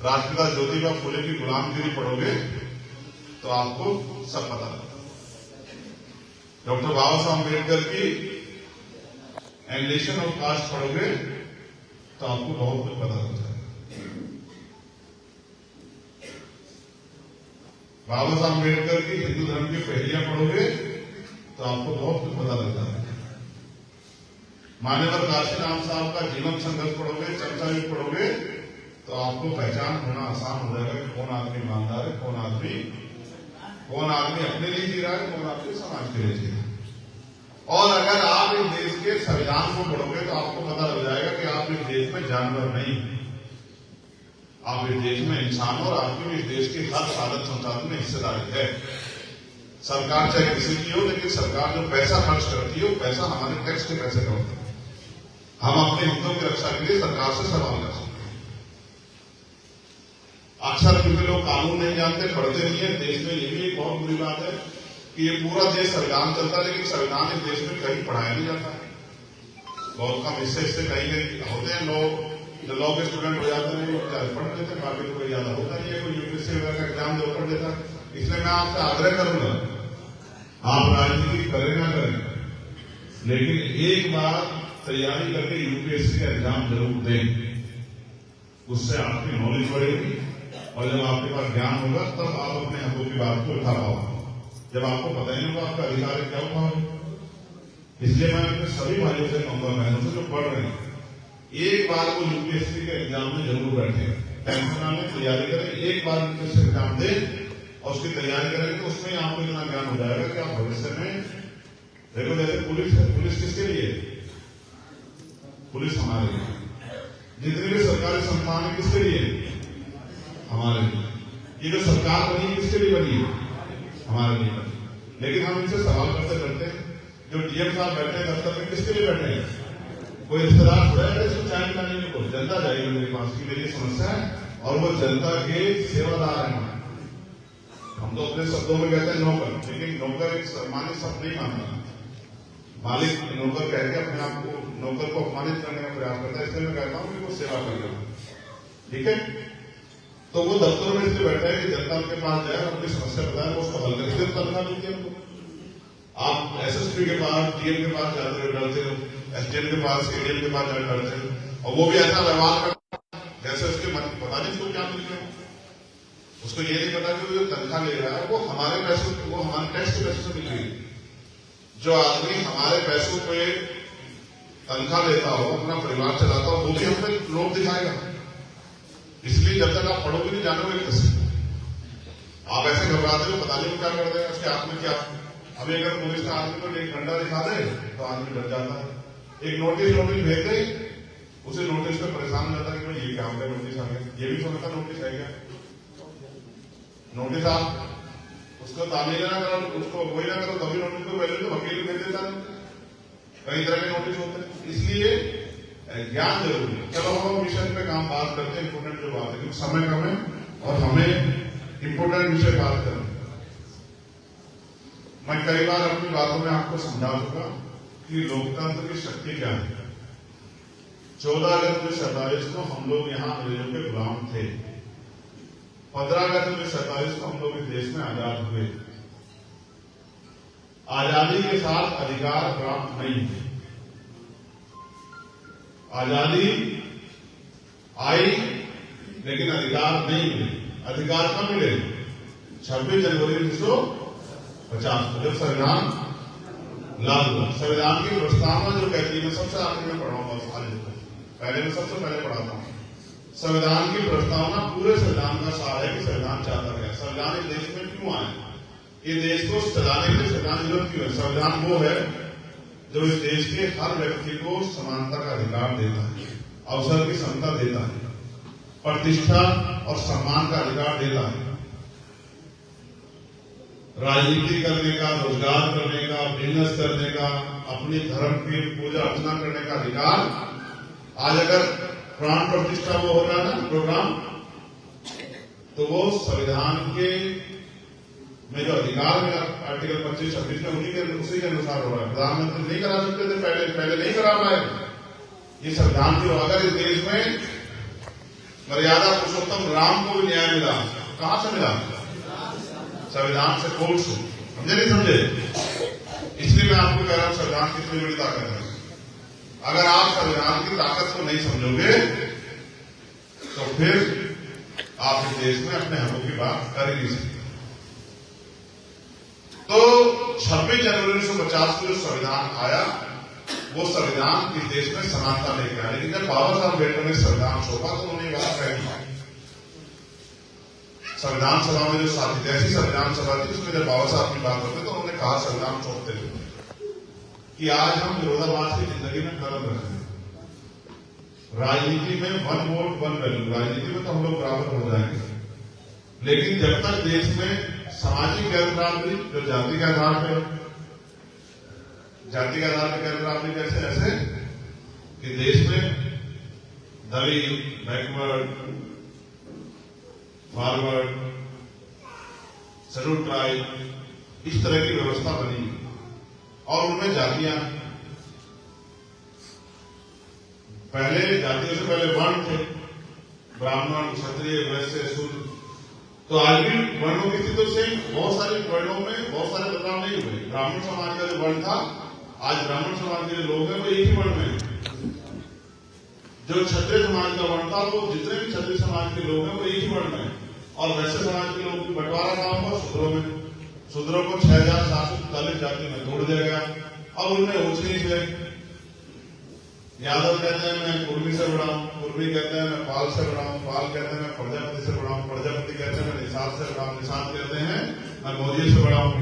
राष्ट्रपिता ज्योतिबा फुले की गुलामगिरी पढ़ोगे तो आपको सब पता लगेगा। डॉक्टर बाबा साहब अम्बेडकर की एनलेशन ऑफ कास्ट पढ़ोगे तो आपको बहुत कुछ पता लग जाएगा। बाबा साहब अम्बेडकर की हिंदू धर्म की पहलियां पढ़ोगे तो आपको बहुत कुछ पता लग जाएगा। मान्यवर काशीराम साहब का जीवन संघर्ष पढ़ोगे, चर्चा भी पढ़ोगे तो आपको पहचान होना आसान हो जाएगा कि कौन आदमी ईमानदार है, कौन आदमी अपने लिए जी रहा है, कौन आदमी समाज के लिए जी रहा है। और अगर आप इस देश के संविधान को पढ़ोगे तो आपको पता लग जाएगा कि आप इस देश में जानवर नहीं, आप इस देश में इंसान हो और आपकी भी इस देश की हर साधन संसाधन में हिस्सेदारी है। सरकार चाहे किसी की हो, लेकिन सरकार जो पैसा खर्च करती है वो पैसा हमारे टैक्स के पैसे का होता है। हम अपने हितों की रक्षा के लिए सरकार से सवाल कर सकते हैं। अक्सर क्योंकि लोग कानून नहीं जानते, पढ़ते नहीं है। देश में ये भी एक बहुत बुरी बात है कि ये पूरा देश संविधान चलता है, लेकिन संविधान इस देश में कहीं पढ़ाया नहीं जाता है। बहुत कम हिस्से कहीं होते हैं लोग जो लॉ के स्टूडेंट हो जाते हैं, वो पढ़ लेते हैं, बाकी तो कोई ज्यादा होता नहीं है। कोई यूपीएससी वगैरह का एग्जाम जो पढ़ लेता है। इसलिए मैं आपसे आग्रह करूंगा, आप राजनीति करें ना करें, लेकिन एक बार तैयारी करके यूपीएससी का एग्जाम जरूर दें। उससे आपकी नॉलेज बढ़ेगी और जब आपके पास ज्ञान होगा तब आप अपने हकों की बात को उठा पाओगे। जब आपको पता नहीं होगा आपका अधिकार क्या उठाओगे। इसलिए मैं अपने सभी भाइयों से कहूंगा, बहनों से जो पढ़ रहे हैं, एक बार वो यूपीएससी के एग्जाम में जरूर बैठे, टेंशन में तैयारी करें। एक बार यूपीएससी एग्जाम दें और उसकी तैयारी करेंगे तो उसमें आपको इतना ज्ञान हो जाएगा कि आप भविष्य में देखो। जैसे पुलिस है, पुलिस किसके लिए? पुलिस हमारे लिए। जितने भी सरकारी संस्थान है किसके लिए? हमारे लिए। ये जो सरकार बनी है किसके लिए बनी है? हमारे लिए बनी। लेकिन हम इनसे सवाल करते करते जो डीएम साहब बैठे हैं दफ्तर में, किसके लिए बैठे हैं? कोई रिश्तेदार थोड़ा है इसको चाय पिलाने को, जनता जाएगी मेरे पास की मेरी समस्या है और वो जनता के सेवादार हैं। हम तो अपने शब्दों में कहते हैं नौकर, लेकिन नौकर एक सम्मानित शब्द नहीं मानता। मालिक नौकर कह के अपने आप को नौकर को अपमानित करने का प्रयास करता है। इसलिए मैं कहता हूं कि वो सेवा कर रहा है, ठीक है। तो वो दफ्तर में इसलिए बैठा है कि जनता के पास जाए, अपनी समस्या बताए, वो उसको हल करके तनख्वाह मिलती है हमको। आप एसएसपी के पास, डीएम के पास जाते हो, डरते हो, एसडीएम के पास, एडीएम के पास जाकर डरते हो, और वो भी ऐसा व्यवहार करता है जैसे उसके मन पता नहीं उसको क्या मिल रहा है। उसको ये नहीं पता कि वो जो तनख्वाह ले रहा है वो हमारे पैसों, वो हमारे टैक्स के पैसों से मिल रही है। जो आदमी हमारे पैसों पे तनख्वाह लेता हो, अपना परिवार चलाता हो, वो भी हम पे लोभ दिखाएगा। इसलिए जब तक आप पढ़ोगे नहीं जानोगे कैसे। आप ऐसे घबराते हो, पता नहीं क्या कर देगा, उसके हाथ में क्या। अभी अगर पुलिस का आदमी को एक डंडा दिखा दे तो आदमी डर जाता है। एक नोटिस भेज दे, उसे नोटिस पे परेशान हो जाता है कि भाई ये क्या हो गया, नोटिस आ गया। ये भी समझता नोटिस है क्या? नोटिस आप उसको तामील ना करो, उसको वही ना करो, तभी नोटिस को पहले तो वकील भेज देता है। कई तरह के नोटिस होते हैं, इसलिए ज्ञान जरूरी है। चलो हम विषय पे काम बात करते हैं, इंपोर्टेंट जो बात है, क्योंकि समय कम है और हमें इंपोर्टेंट विषय बात करना। मैं कई बार अपनी बातों में आपको समझा चुका कि लोकतंत्र की शक्ति क्या है। 14 अगस्त 1947 को हम लोग यहाँ अंग्रेजों के गुलाम थे। 15 अगस्त 1947 को हम लोग इस देश में आजाद हुए। आजादी के साथ अधिकार प्राप्त नहीं थे। आजादी आई लेकिन अधिकार नहीं मिले। अधिकार कब मिले? 26 जनवरी 1950 को, जब संविधान लागू हुआ। संविधान की प्रस्तावना जो कहती है, मैं सबसे आखिर में पढ़ाऊंगा, पहले मैं सबसे पहले पढ़ाता हूँ। संविधान की प्रस्तावना पूरे संविधान का सार है कि संविधान चाहता है, संविधान इस देश में क्यों आए, ये देश को चलाने के लिए संविधान जरूरत क्यों है। संविधान वो है जो इस देश के हर व्यक्ति को समानता का अधिकार देता है, अवसर की समता देता है, प्रतिष्ठा और सम्मान का अधिकार देता है, राजनीति करने का, रोजगार करने का, बिजनेस करने का, अपनी धर्म की पूजा अर्चना करने का अधिकार। आज अगर प्राण प्रतिष्ठा वो हो रहा है ना प्रोग्राम, तो वो संविधान के में जो अधिकार है आर्टिकल 25-26 में उसी के अनुसार हो रहा है। प्रधानमंत्री नहीं करा सकते थे, पहले नहीं करा पाए। ये संविधान की, अगर इस देश में मर्यादा पुरुषोत्तम राम को भी न्याय मिला, कहां से मिला? संविधान से, कोर्ट से। समझे नहीं समझे? इसलिए मैं आपको कह रहा हूं संविधान कितनी बड़ी ताकत है। अगर आप संविधान की ताकत को नहीं समझोगे तो फिर आप इस देश में अपने हकों की बात कर ही नहीं सकते। तो 26 जनवरी 1950 को जो संविधान आया, वो संविधान इस देश में समानता लेके आया। लेकिन जब बाबा साहब अम्बेडकर ने संविधान सौंपा तो उन्होंने बात कही, संविधान सभा में जो साथी थे, ऐसी संविधान सभा थी, उसमें जब बाबा साहब की बात होती तो उन्होंने कहा संविधान सौंपते हुए कि आज हम विरोधाभास की जिंदगी में कदम रख रहे हैं। राजनीति में 1 वोट 1 वैल्यू, राजनीति में तो हम लोग बराबर हो जाएंगे, लेकिन जब तक देश में सामाजिक गैर बराबरी, जो जाति के आधार पर गैर बराबरी, कैसे ऐसे कि देश में दलित, बैकवर्ड, फॉरवर्ड, शेड्यूल ट्राइब, इस तरह की व्यवस्था बनी और उनमें जातियां, पहले जातियों से पहले वर्ण थे, ब्राह्मण, क्षत्रिय, वैश्य, शूद्र। तो आज भी वर्णों की स्थिति से बहुत सारे वर्णों में बहुत सारे बदलाव नहीं हुए। ब्राह्मण समाज का जो वर्ण था, आज ब्राह्मण समाज के जो लोग हैं वो एक ही वर्ण में। जो क्षत्रिय समाज का वर्ण था, वो जितने भी क्षत्रिय समाज के लोग हैं वो एक ही वर्ण में। और वैश्य समाज के लोग की बंटवारा कहां हुआ? शूद्रों में। शूद्रों को 6740 जाति में तोड़ दिया गया। अब उनमें ऊंच नीच है। यादव कहते हैं मैं कुर्मी से बड़ा हूं, कुर्मी कहते हैं मैं पाल से बड़ा हूं, पाल कहते हैं मैं प्रजापति से बड़ा हूं, प्रजापति कहते हैं मैं निषाद से बड़ा हूं, निषाद कहते हैं मैं मौर्य से बड़ा हूं,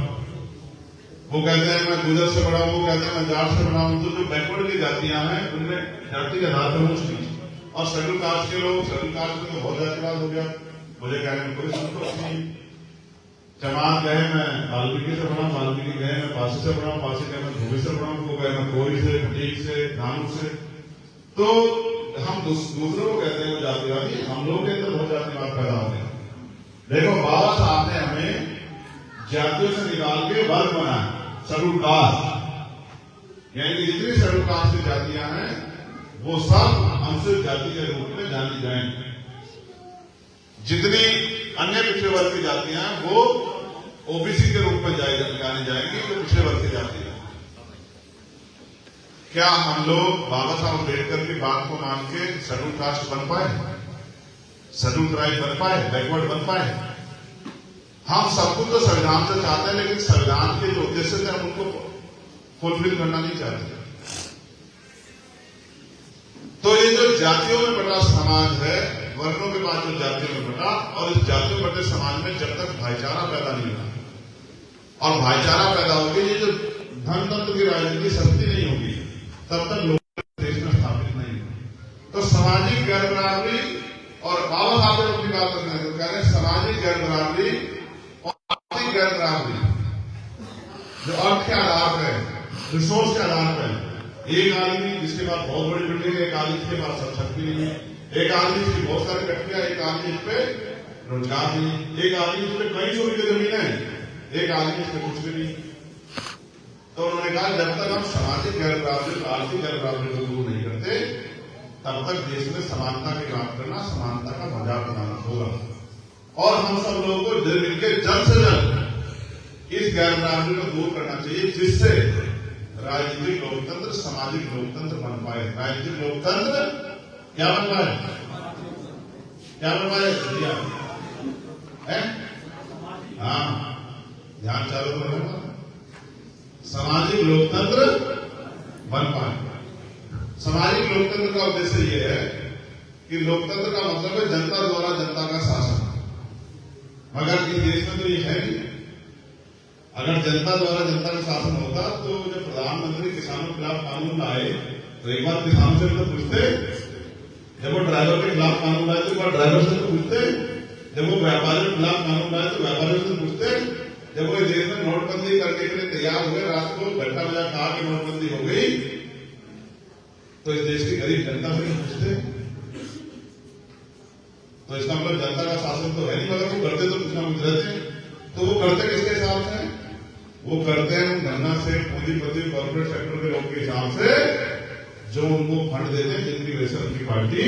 वो कहते हैं मैं गुजर से बड़ा हूं, वो कहते हैं मैं जाट से बड़ा हूं। तो जो बैकवर्ड की जातियां हैं उनमें जाति के आधार पर ऊंच नीच। और शेड्यूल कास्ट के लोग, शेड्यूल कास्ट में तो बहुत जातिवाद हो गया, मुझे कहने में कोई संतोष नहीं। जमात गए मैं वाल्मीकि से बड़ा हूं, वाल्मीकि गए मैं पासी से बड़ा हूं, पासी गए मैं धोबी से बड़ा हूं, वो गए मैं कोरी से, फटीक से, नानू से। तो हम दूसरों को कहते हैं वो जातिवादी, हम लोग के अंदर बहुत जातिवाद पैदा हो गया। देखो बाबा साहब ने हमें जातियों से निकाल के वर्ग बनाया, शेड्यूल कास्ट, यानी कि जितनी शेड्यूल कास्ट की जातियां हैं वो सब अनुसूचित जाति के रूप में जानी जाएंगी। जितनी अन्य पिछड़े वर्ग की जातियां हैं वो ओबीसी के रूप में जानी जाएंगी, जो पिछड़े वर्ग की जाति है। क्या हम लोग बाबा साहब अम्बेडकर की बात को मान के शेड्यूल कास्ट बन पाए, शेड्यूल ट्राइब बन पाए, बैकवर्ड बन पाए? हम सब कुछ तो संविधान से चाहते हैं, लेकिन संविधान के जो उद्देश्य थे हम उनको फुलफिल करना नहीं चाहते। तो ये जो जातियों में बटा समाज है, वर्णों के बाद जो जातियों में बटा, और इस जातियों में बटे समाज में जब तक भाईचारा पैदा नहीं होगा और भाईचारा पैदा होगी, ये जो धन तंत्र की राजनीति सस्ती नहीं होगी, तब तक लोग देश में स्थापित नहीं होंगे। तो सामाजिक गैर बराबरी, और बाबा साहब ने अपनी बात करना है तो कह रहे हैं सामाजिक गैर बराबरी और आर्थिक गैर बराबरी, जो अर्थ के आधार पर, रिसोर्स के आधार पर। एक आदमी जिसके पास बहुत बड़ी बिल्डिंग है, एक आदमी जिसके पास सब शक्ति नहीं है, एक आदमी जिसकी बहुत सारी फैक्ट्रियां, एक आदमी जिस पे रोजगार नहीं, एक आदमी जिस पे कई सौ बीघे जमीन है, एक आदमी जिस पे कुछ भी नहीं। तो उन्होंने कहा जब तक हम सामाजिक गैर बराबरी, आर्थिक गैर बराबरी को दूर नहीं करते, तब तक देश में समानता की बात करना, समानता का मजाक बनाना होगा। और हम सब लोगों को मिलकर जल्द से जल्द इस गैर बराबरी को दूर करना चाहिए, जिससे राजनीतिक लोकतंत्र, सामाजिक लोकतंत्र बन पाए। राजनीतिक लोकतंत्र क्या बन पाए? क्या बनवाए दिया है? हाँ, ध्यान चालू करो। सामाजिक लोकतंत्र बन पाए। सामाजिक लोकतंत्र का उद्देश्य यह है कि लोकतंत्र का मतलब है जनता द्वारा जनता का शासन। मगर इस देश में तो ये है नहीं। अगर जनता द्वारा जनता का शासन होता तो जब प्रधानमंत्री किसानों के खिलाफ कानून लाए तो एक बार किसानों से तो पूछते, जब वो ड्राइवर के खिलाफ कानून लाए तो एक बार ड्राइवर से तो पूछते, जब वो व्यापारियों के खिलाफ कानून लाए तो व्यापारियों से पूछते, जब वो देश में नोटबंदी करने के लिए तैयार हुए, रात को घंटा बजा कहा कि नोटबंदी हो गई, तो इस देश की गरीब जनता से पूछते। तो इसका मतलब जनता का शासन तो है नहीं, मगर वो करते तो कुछ ना कुछ रहते। तो वो करते किसके हिसाब से? वो करते हैं धन्ना से, पूंजीपति, कॉर्पोरेट सेक्टर के लोग के हिसाब से, जो उनको फंड देते हैं, जिनकी वजह से उनकी पार्टी।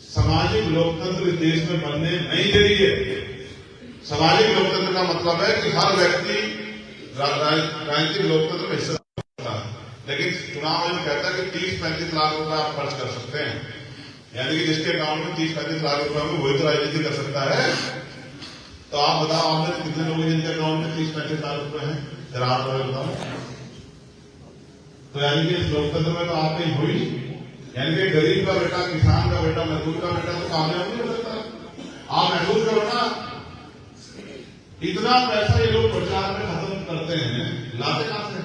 सामाजिक लोकतंत्र इस देश में बनने नहीं दे रही है। सामाजिक लोकतंत्र का मतलब है कि हर व्यक्ति राजनीतिक लोकतंत्र में हिस्सा करता है, लेकिन चुनाव में कहता है कि 30-35 लाख रुपए आप खर्च कर सकते हैं, यानी कि जिसके अकाउंट में 30-35 लाख रुपए में वही तो राजनीति कर सकता है। तो आप बताओ, आपने कितने लोग जिनके अकाउंट में 30-35 लाख रुपए हैं? जरा आप बताओ। तो यानी कि इस लोकतंत्र में तो आप कहीं हुई, यानी कि गरीब का बेटा, किसान का बेटा, मजदूर का बेटा तो कामयाब नहीं हो सकता। आप महसूस करो ना, इतना पैसा ये लोग प्रचार में खत्म करते हैं, लाते कहां से?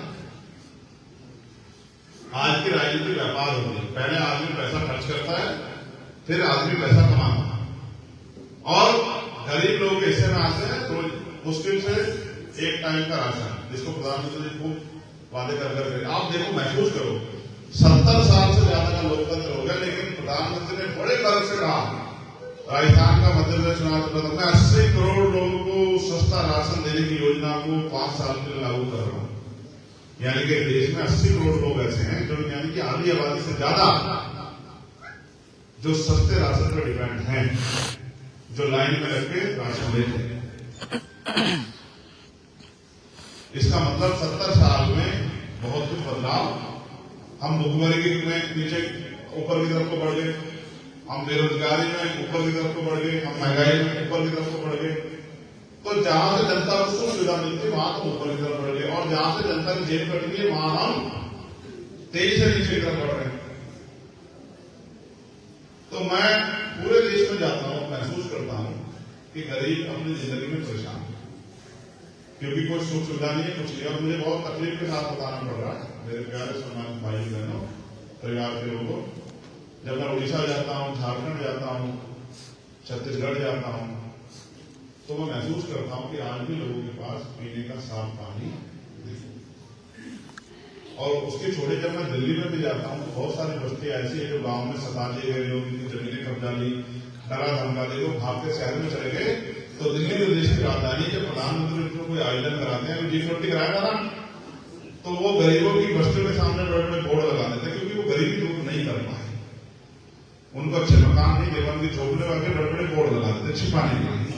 आज की राजनीति व्यापार हो गई। पहले आदमी पैसा खर्च करता है, फिर आदमी पैसा कमाता है, और गरीब लोग ऐसे में आते हैं तो मुश्किल से एक टाइम का राशन, जिसको प्रधानमंत्री जी खूब वादे कर आप देखो, महसूस करो, 70 साल से ज्यादा का लोकतंत्र हो गया, लेकिन प्रधानमंत्री ने बड़े गर्व से कहा, राजस्थान का मध्य प्रदेश चुनाव में 80 करोड़ लोगों को सस्ता राशन देने की योजना को 5 साल के लिए लागू कर रहा हूं। यानी कि देश में 80 करोड़ लोग ऐसे हैं जो, यानी कि आधी आबादी से ज्यादा, जो सस्ते राशन पर डिपेंड हैं, जो लाइन में लग के राशन लेते हैं। इसका मतलब 70 साल में बहुत कुछ बदलाव। हम भुखमरी में नीचे ऊपर की तरफ को बढ़ गए, हम बेरोजगारी में ऊपर की तरफ को बढ़ गए, हम महंगाई में ऊपर की तरफ को बढ़ गए। तो जहां से जनता को सुख सुविधा मिलती है वहां तो ऊपर की तरफ बढ़ गए, और जहां से जनता की जेब कट गई वहां हम तेजी से नीचे की तरफ बढ़ रहे हैं। तो मैं पूरे देश में जाता हूं, महसूस करता हूं कि गरीब अपनी जिंदगी में परेशान है, क्योंकि कोई सुख सुविधा नहीं है, कुछ नहीं। और मुझे बहुत तकलीफ के साथ बताना पड़ रहा है मेरे प्यारे सम्मानित भाई बहनों, परिवार के लोगों, जब मैं उड़ीसा जाता हूं, झारखंड जाता हूं, छत्तीसगढ़ जाता हूं, तो मैं महसूस करता हूं कि आज भी लोगों के पास पीने का साफ पानी नहीं। और उसके छोड़े जब मैं दिल्ली में भी जाता हूं तो बहुत सारी बस्तियां ऐसी है जो गांव में सता दिए गए लोग, जिनकी जमीनें कब्जा ली, डरा धमका दे, लोग भाग के शहर में चले गए। तो दिल्ली में देश की राजधानी के प्रधानमंत्री उनको कोई आयोजन कराते हैं, G20 कराएगा ना, तो वो गरीबों की बस्तियों के सामने बड़े बड़े बोर्ड लगा देते हैं, क्योंकि वो गरीबी दूर नहीं कर पाए। उनको अच्छे मकान नहीं देवा, उनकी झोपड़े वाले बड़े बड़े बोर्ड लगा देते, छिपाने के लिए,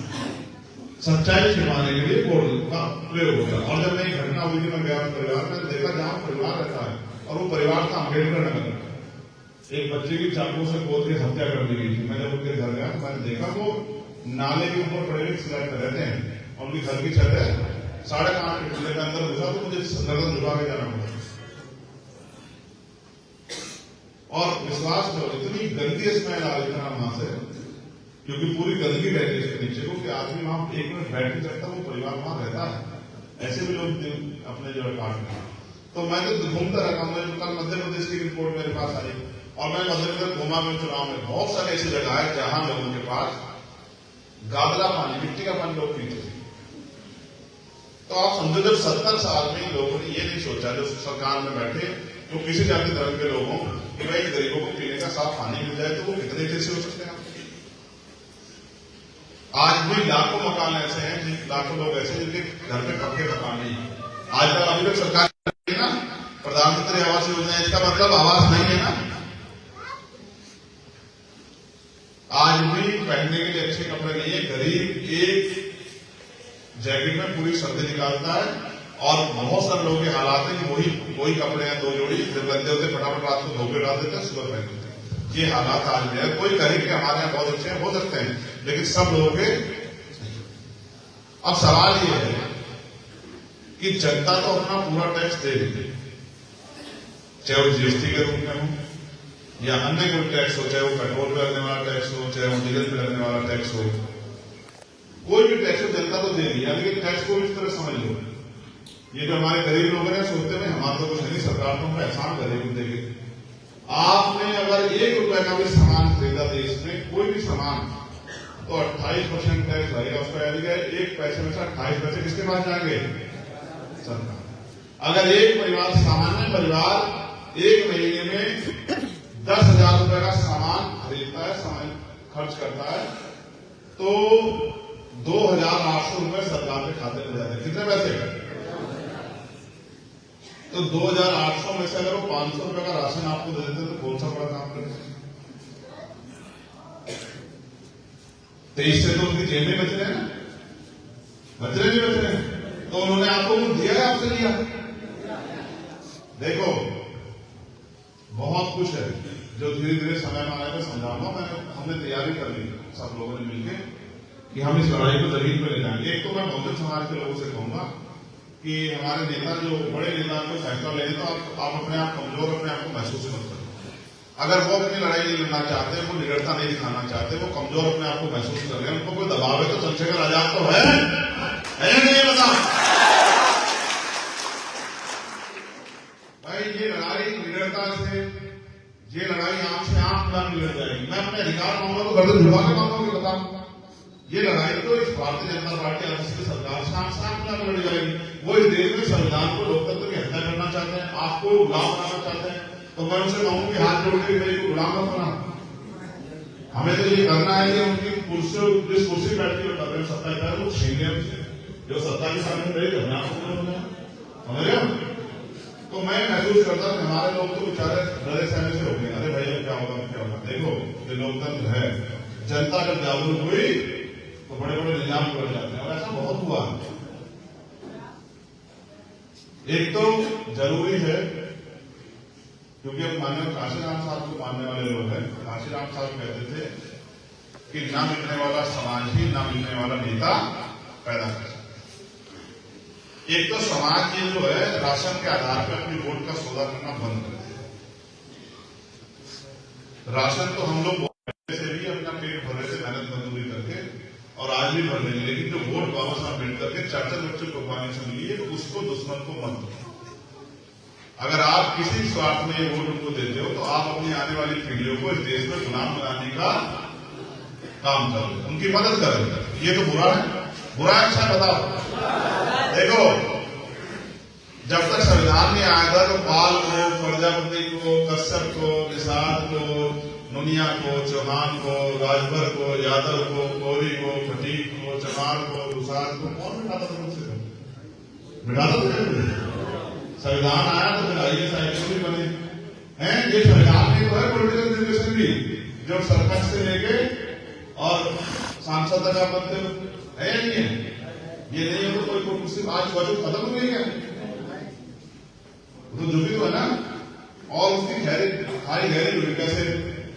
सच्चाई छिपाने के लिए बोर्ड का प्रयोग होता है। और जब मैं घटना हुई थी, मैं गया परिवार में, देखा जहां परिवार रहता है, और वो परिवार था अम्बेडकर नगर, एक बच्चे की चाकू से गोद की हत्या कर दी गई थी। मैं जब उनके घर गया तो मैंने देखा वो नाले के ऊपर पड़े हुए स्लैब में रहते हैं, और उनकी घर की छत है 8.5 फीट के अंदर घुसा, तो मुझे गर्दन झुका के जाना पड़ा। और विश्वास करो, इतनी गंदी स्मेल आ रही थी वहां से, क्योंकि पूरी गंदगी रहती है इसके नीचे को, कि आदमी वहां 1 मिनट बैठ नहीं सकता, वो परिवार वहां रहता है। ऐसे भी लोग अपने जो है काट रहे। तो मैं तो घूमता रहता हूँ। कल मध्य प्रदेश की रिपोर्ट मेरे पास आई, और मैं मध्य प्रदेश घूमा में चुनाव में, बहुत सारी ऐसी जगह है जहां लोगों के पास गादला पानी, मिट्टी का पानी लोग पीते थे। तो आप समझो, जब 70 साल में लोगों ने ये नहीं सोचा, जो सरकार में बैठे, जो किसी जाति धर्म के लोगों, कि भाई गरीबों को पीने का साफ पानी मिल जाए, तो वो कितने कैसे हो सकते हैं? आज भी लाखों मकान ऐसे हैं, लाखों लोग ऐसे जिनके घर में पक्के मकान नहीं है। आज तक अभी तक सरकार ना प्रधानमंत्री आवास योजना, इसका मतलब आवास नहीं है ना। आज भी पहनने के लिए अच्छे कपड़े नहीं है। गरीब एक जैकेट में पूरी सर्दी निकालता है, और बहुत सारे लोगों के हालात है कि वही कपड़े हैं 2 जोड़ी, जब गंदे होते फटाफट रात को धोके डाल देते हैं, सुबह पहन देते हैं। ये हालात आज भी है। कोई कहे कि हमारे यहाँ बहुत अच्छे हैं, हो सकते हैं, लेकिन सब लोगों के। अब सवाल ये है कि जनता तो अपना पूरा टैक्स दे देती, चाहे वो जीएसटी के रूप में हो या अन्य कोई टैक्स हो, चाहे वो पेट्रोल पे लगने वाला टैक्स हो, चाहे वो डीजल पे लगने वाला टैक्स हो, कोई भी टैक्स हो जनता तो दे रही है। लेकिन टैक्स को इस तरह समझ लो, ये जो हमारे गरीब लोग हैं सोचते हैं हमारा तो कुछ नहीं, सरकार तो हमको एहसान करेगी देगी। आपने अगर ₹1 का भी सामान खरीदा देश में, कोई भी सामान, तो 28% टैक्स लगेगा उस पर। यानी 1 पैसे में से 28 पैसे किसके पास जाएंगे? सरकार। अगर एक परिवार, सामान्य परिवार 1 महीने में 10,000 रुपए का सामान खरीदता है, सामान खर्च करता है, तो 2,800 रुपए सरकार के खाते में जाते हैं। कितने पैसे? तो 2,800 में से अगर वो 500 रुपए का राशन आपको दे देते तो कौन सा बड़ा काम करते? तो इससे तो उनकी जेब में बच रहे हैं ना, बच रहे नहीं बच रहे। तो उन्होंने आपको कुछ दिया है, आपसे लिया? देखो बहुत कुछ है जो धीरे धीरे समय में आएगा, समझाऊंगा। हमने तैयारी कर ली सब लोगों ने मिलकर कि हम इस लड़ाई को जमीन पर ले जाएंगे। एक तो मैं बहुजन समाज के लोगों से कहूंगा कि हमारे नेता, जो बड़े नेता को फैसला लेने, तो आप अपने आप कमजोर, अपने आप को महसूस मत करो। अगर वो अपनी लड़ाई नहीं लड़ना चाहते, वो निडरता नहीं दिखाना चाहते, वो कमजोर अपने आप को महसूस कर रहे हैं, उनको कोई दबाव है तो चंद्रशेखर आजाद तो है नहीं? बता भाई, ये लड़ाई निडरता से, ये लड़ाई आंख से आंख ना मिल जाएगी। मैं अपने अधिकार मांगूंगा तो गर्दन झुका के मांगूंगा, बताऊंगा। ये लड़ाई तो इस भारतीय जनता पार्टी की सरकार से आंख से आंख ना लड़ी जाएगी। वो इस देश में संविधान को, लोकतंत्र की हत्या करना चाहते हैं, आपको गुलाम बनाना चाहते हैं। तो मैं उनसे कहूंगा कि हाथ जोड़ के मेरे को गुलाम मत बना। हमें तो ये करना है कि उनकी कुर्सी, जिस कुर्सी बैठती है कर रहे हैं सत्ता का, वो छीने हमसे, जो सत्ता के सामने रही करना आपको, समझ रहे हो? तो मैं महसूस करता हूं हमारे लोग तो बेचारे डरे सहमे से हो गए। अरे भाई क्या होगा, क्या होगा? देखो ये लोकतंत्र है, जनता जब जागरूक हुई तो बड़े बड़े निजाम बन जाते हैं, और ऐसा बहुत हुआ। एक तो जरूरी है, क्योंकि हम माननीय काशीराम साहब को मानने वाले लोग हैं। काशीराम साहब कहते थे कि ना मिलने वाला समाज ही ना मिलने वाला नेता पैदा कर सकता। एक तो समाज ये जो है राशन के आधार पर अपनी वोट का सौदा करना बंद कर दिया। राशन तो हम लोग से भी अपना पेट भर रहे थे मेहनत मजदूरी करके, और आज भी भर लेंगे, लेकिन जो वोट बाबा साहब अम्बेडकर के 4 बच्चों को पाने से मिली है, तो उसको दुश्मन को मत दो। अगर आप किसी स्वार्थ में ये वोट उनको देते हो तो आप अपनी आने वाली पीढ़ियों को इस देश में गुलाम बनाने का काम करो, उनकी मदद करो। ये तो बुरा है, बुरा है अच्छा बताओ। देखो जब तक संविधान नहीं आया था तो पाल को, प्रजापति को, कश्यप को, निषाद को, नुनिया को, चौहान को, राजभर को, यादव को, गौरी को, फटीक को, चमार को, रुसाद को कौन बिठाता था? बिठाता था। संविधान आया तो फिर IAS भी बने हैं। ये संविधान में तो है पॉलिटिकल रिजर्वेशन भी, जो सरपंच से लेके और सांसद का पद है या नहीं है? ये नहीं है तो कोई कुर्सी आज वजह खत्म हो गई है, तो जो भी तो है ना। और उसकी खाई गहरी हुई कैसे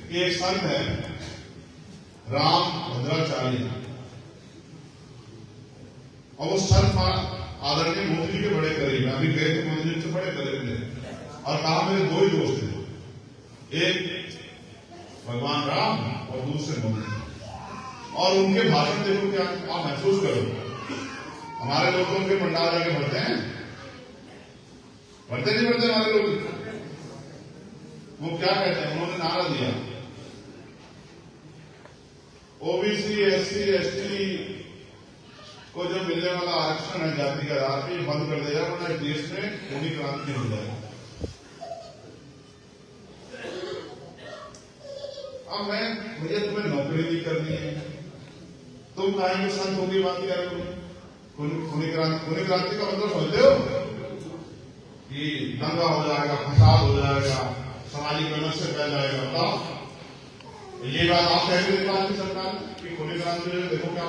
कि एक संत है राम भद्राचार्य, और वो संत आदरणीय मोदी के बड़े करीब, अभी गए थे मोदी जी से बड़े करीब थे, और कहा मेरे 2 ही दोस्त थे, एक भगवान राम और दूसरे मोदी। और उनके भाषण देखो क्या आप महसूस करो। हमारे लोग तो उनके पंडाल जाके भरते हैं, भरते नहीं भरते हमारे लोग। वो क्या कहते हैं, उन्होंने नारा दिया OBC SC ST को जो मिलने वाला आरक्षण है जाति के आधार पर बंद कर दिया, वरना इस देश में खूनी क्रांति हो जाएगी। अब मैं भैया तुम्हें नौकरी नहीं करनी है, तुम कहेंगे संत होगी बात क्या करोगे? खूनी क्रांति का मतलब समझते हो कि दंगा हो जाएगा, फसाद हो जाएगा, समाजीकरण से फैल जाएगा। बताओ ये बात आप कहेंगे भारतीय सरकार की खूनी क्रांति? देखो क्या,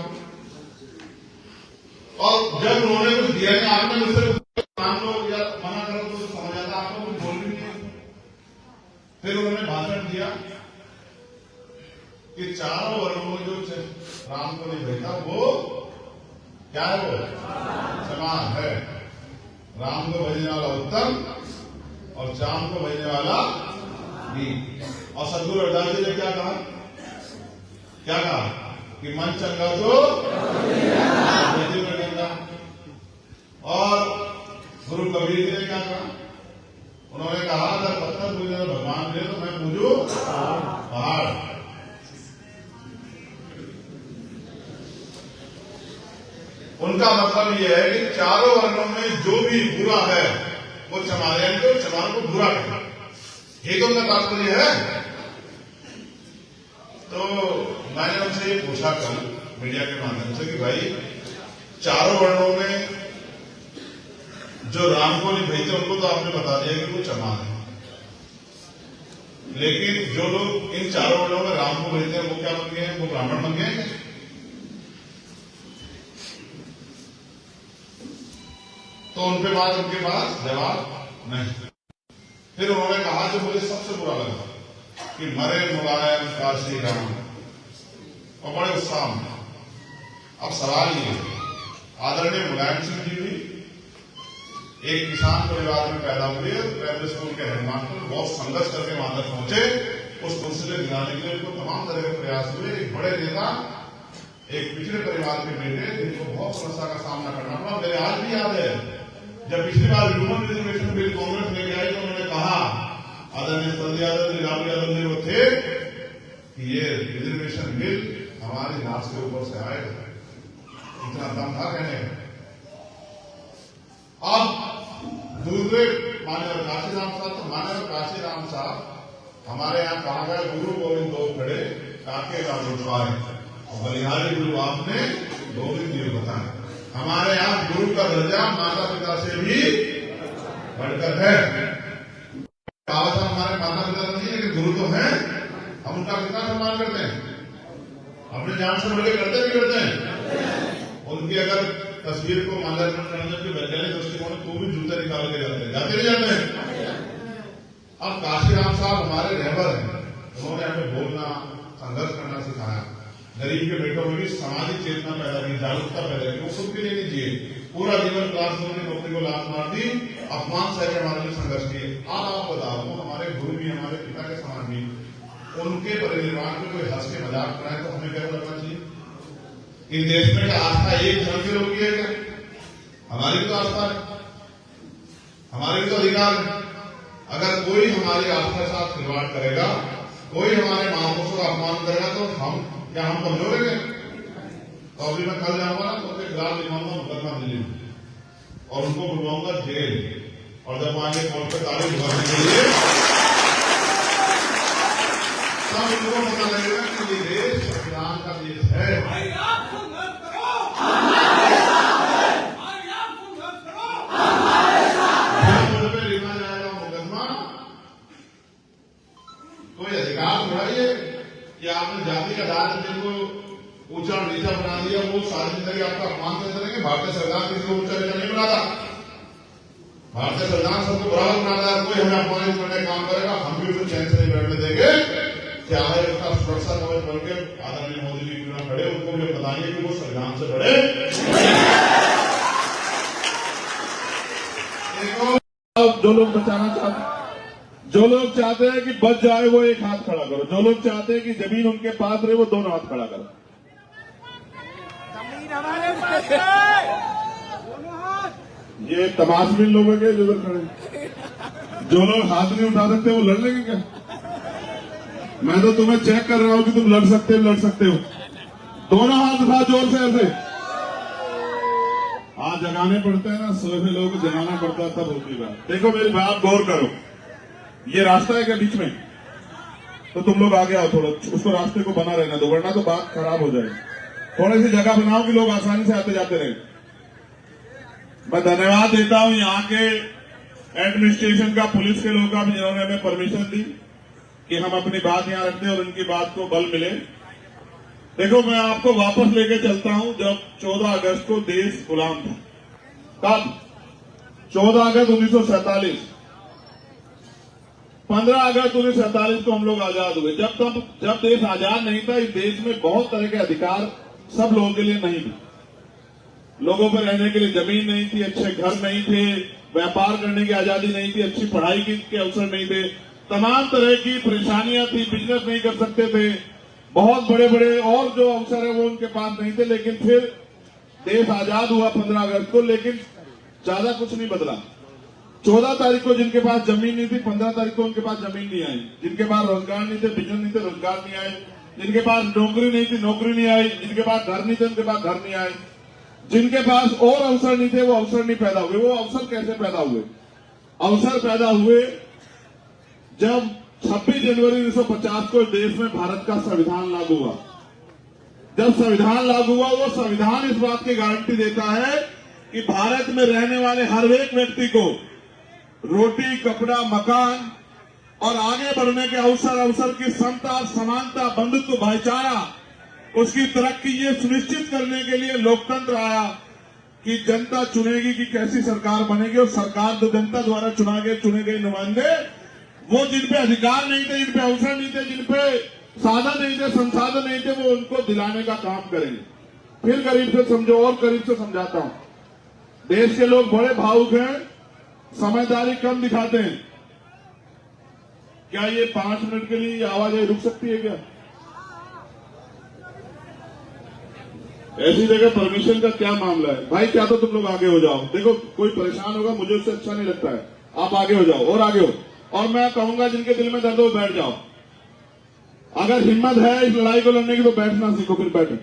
और जब उन्होंने कुछ दिया नहीं, आपने मुझसे मान लो या मना करो तो समझ आता, आपको कुछ बोल भी नहीं। फिर उन्होंने भाषण दिया राम को नहीं भेजता वो क्या है, वो समान है। राम को भेजने वाला उत्तम और श्याम को भेजने वाला नीच। और सदगुरु रविदास जी ने क्या कहा, क्या कहा कि मन चंगा तो गंगा। और गुरु कबीर जी ने क्या कहा, उन्होंने कहा अगर पत्थर पूजने में भगवान मिले तो मैं पूजू पहाड़। उनका मतलब यह है कि चारों वर्णों में जो भी बुरा है वो चमारियन को, चमार को बुरा करें, ये तो उनका तात्पर्य है। तो मैंने उनसे ये पूछा कल मीडिया के माध्यम से कि भाई चारों वर्णों में जो राम को नहीं भेजते उनको तो आपने बता दिया कि वो चमार है, लेकिन जो लोग इन चारों वर्णों में राम को भेजते हैं वो क्या बन गए हैं, वो ब्राह्मण बन गए हैं। तो उनके पास जवाब नहीं। फिर उन्होंने कहा जो मुझे सबसे बुरा लगा कि मरे मुलायम काशी राम, और बड़े उत्साह में। अब सवाल ये, आदरणीय मुलायम सिंह जी भी एक किसान परिवार में पैदा हुए, प्राइमरी स्कूल के हेडमास्टर, बहुत संघर्ष करके वहां तक पहुंचे, उस कुर्सी से गिराने के लिए उनको तमाम तरह के प्रयास हुए। एक बड़े नेता, एक पिछड़े परिवार के बेटे, जिनको बहुत समस्या का सामना करना पड़ा। मेरे आज भी याद है जब पिछली बार ह्यूमन रिजर्वेशन बिल कांग्रेस लेके आई तो उन्होंने कहा, आदरणीय संजय यादव जी, राहुल यादव जी वो थे कि ये रिजर्वेशन बिल हमारी नाश के ऊपर से आएगा, इतना दम था कहने का। अब दूसरे मान्यवर काशीराम साहब, तो मान्यवर काशीराम साहब हमारे यहाँ कहा गया गुरु गोविंद दो खड़े काके का रुटवाए, और बलिहारी गुरु आपने गोविंद जी बताए। हमारे यहाँ गुरु का दर्जा माता पिता से भी बढ़कर है। बाबा साहब हमारे माता पिता नहीं है, लेकिन गुरु तो है, हम उनका कितना सम्मान करते हैं, अपने जान से बड़े करते भी करते हैं। उनकी अगर तस्वीर को माल्यार्पण करने के वैज्ञानिक दृष्टिकोण तो भी जूते निकाल के जाते नहीं जाते हैं। अब काशीराम साहब हमारे रहबर हैं, उन्होंने हमें बोलना, संघर्ष करना सिखाया, गरीब के बेटों में भी सामाजिक चेतना पैदा की, जागरूकता पैदा की। वो खुद के लिए नहीं जिए, पूरा जीवन क्लासरूम में नौकरी को लात मार दी, अपमान सह के हमारे लिए संघर्ष किए। आज आप बताओ, वो हमारे गुरु भी, हमारे पिता के समान भी, उनके परिनिर्वाण में कोई हंस के मजाक कराए तो हमें क्या लगना चाहिए? इन देश में क्या आस्था एक धर्म के लोग की है क्या? हमारी भी तो आस्था है, हमारे भी तो अधिकार है। अगर कोई हमारी आस्था के साथ खिलवाड़ करेगा, कोई हमारे महापुरुषों का अपमान करेगा, तो हम कमजोर है? तो अभी मैं कल जाऊंगा ना, तो उनके खिलाफ लिखाऊंगा मुकदमा दिल्ली में, और उनको बुलवाऊंगा जेल, और जब आगे कोर्ट पे तारीख भरने के लिए तब इनको पता लगेगा कि ये देश संविधान का देश है। मुझ पे लिखा जाएगा मुकदमा, कोई अधिकार थोड़ा ही है कि आपने जाति का दायरा जिनको ऊंचा और नीचा बना दिया, वो सारी जिंदगी आपका अपमान करते रहेंगे। भारतीय संविधान किसी को ऊंचा नीचा नहीं बनाता, भारतीय संविधान सबको बराबर बनाता है। कोई हमें अपमानित करने का काम करेगा, हम भी उसे चैन से नहीं बैठने देंगे। क्या है उसका सुरक्षा कवच बन के आदरणीय मोदी जी क्यों खड़े, उनको भी बताएंगे कि वो संविधान से बड़े। जो लोग बचाना चाहते, जो लोग चाहते हैं कि बच जाए वो एक हाथ खड़ा करो, जो लोग चाहते हैं कि जमीन उनके पास रहे वो दोनों हाथ खड़ा करो। ये तमाशबीन लोग हैं जो इधर खड़े, जो लोग हाथ नहीं उठा सकते वो लड़ लेंगे क्या? मैं तो तुम्हें चेक कर रहा हूं कि तुम लड़ सकते हो। दोनों हाथ उठा जोर से ऐसे। हाथ जगाने पड़ते हैं ना, सोए हुए लोगों को जगाना पड़ता है, तब होती बात। देखो मेरी बात गौर करो, ये रास्ता है क्या बीच में? तो तुम लोग आगे आओ, थोड़ा उसको रास्ते को बना रहना दो, वरना तो बात खराब हो जाएगी। थोड़ी सी जगह बनाओ कि लोग आसानी से आते जाते रहे। मैं धन्यवाद देता हूं यहाँ के एडमिनिस्ट्रेशन का, पुलिस के लोगों का भी, जिन्होंने हमें परमिशन दी कि हम अपनी बात यहाँ रखते और उनकी बात को बल मिले। देखो मैं आपको वापस लेके चलता हूं, जब 14 अगस्त को देश गुलाम था, कब? 14 अगस्त 1947, 15 अगस्त 1947 को हम लोग आजाद हुए। जब देश आजाद नहीं था, इस देश में बहुत तरह के अधिकार सब लोगों के लिए नहीं थी। लोगों पर रहने के लिए जमीन नहीं थी, अच्छे घर नहीं थे, व्यापार करने की आजादी नहीं थी, अच्छी पढ़ाई के अवसर नहीं थे, तमाम तरह की परेशानियां थी, बिजनेस नहीं कर सकते थे, बहुत बड़े बड़े और जो अवसर है वो उनके पास नहीं थे। लेकिन फिर देश आजाद हुआ 15 अगस्त को, लेकिन ज्यादा कुछ नहीं बदला। 14 तारीख को जिनके पास जमीन नहीं थी, 15 तारीख को उनके पास जमीन नहीं आई। जिनके पास रोजगार नहीं थे, बिजनेस नहीं थे, रोजगार नहीं आए। जिनके पास नौकरी नहीं थी, नौकरी नहीं आई। जिनके पास घर नहीं थे, उनके पास घर नहीं आए। जिनके पास और अवसर नहीं थे, वो अवसर नहीं पैदा हुए। वो अवसर कैसे पैदा हुए? अवसर पैदा हुए जब 26 जनवरी 1950 को देश में भारत का संविधान लागू हुआ। जब संविधान लागू हुआ, वो संविधान इस बात की गारंटी देता है कि भारत में रहने वाले हर एक व्यक्ति को रोटी, कपड़ा, मकान और आगे बढ़ने के अवसर की समता, समानता, बंधुत्व, भाईचारा, उसकी तरक्की, ये सुनिश्चित करने के लिए लोकतंत्र आया कि जनता चुनेगी कि कैसी सरकार बनेगी। और सरकार तो जनता द्वारा चुने गए नुमाइंदे, वो जिन पे अधिकार नहीं थे, जिन पे अवसर नहीं थे, जिन पे साधन नहीं थे, संसाधन नहीं थे, वो उनको दिलाने का काम करेंगे। फिर करीब से समझो और करीब से समझाता हूं। देश के लोग बड़े भावुक हैं, समझदारी कम दिखाते हैं। क्या ये 5 मिनट के लिए आवाजें रुक सकती है क्या? ऐसी जगह परमिशन का क्या मामला है भाई? क्या तो तुम लोग आगे हो जाओ। देखो कोई परेशान होगा, मुझे उससे अच्छा नहीं लगता है। आप आगे हो जाओ और आगे हो। और मैं कहूंगा जिनके दिल में दर्द हो बैठ जाओ। अगर हिम्मत है इस लड़ाई को लड़ने की तो बैठना सीखो, फिर बैठो,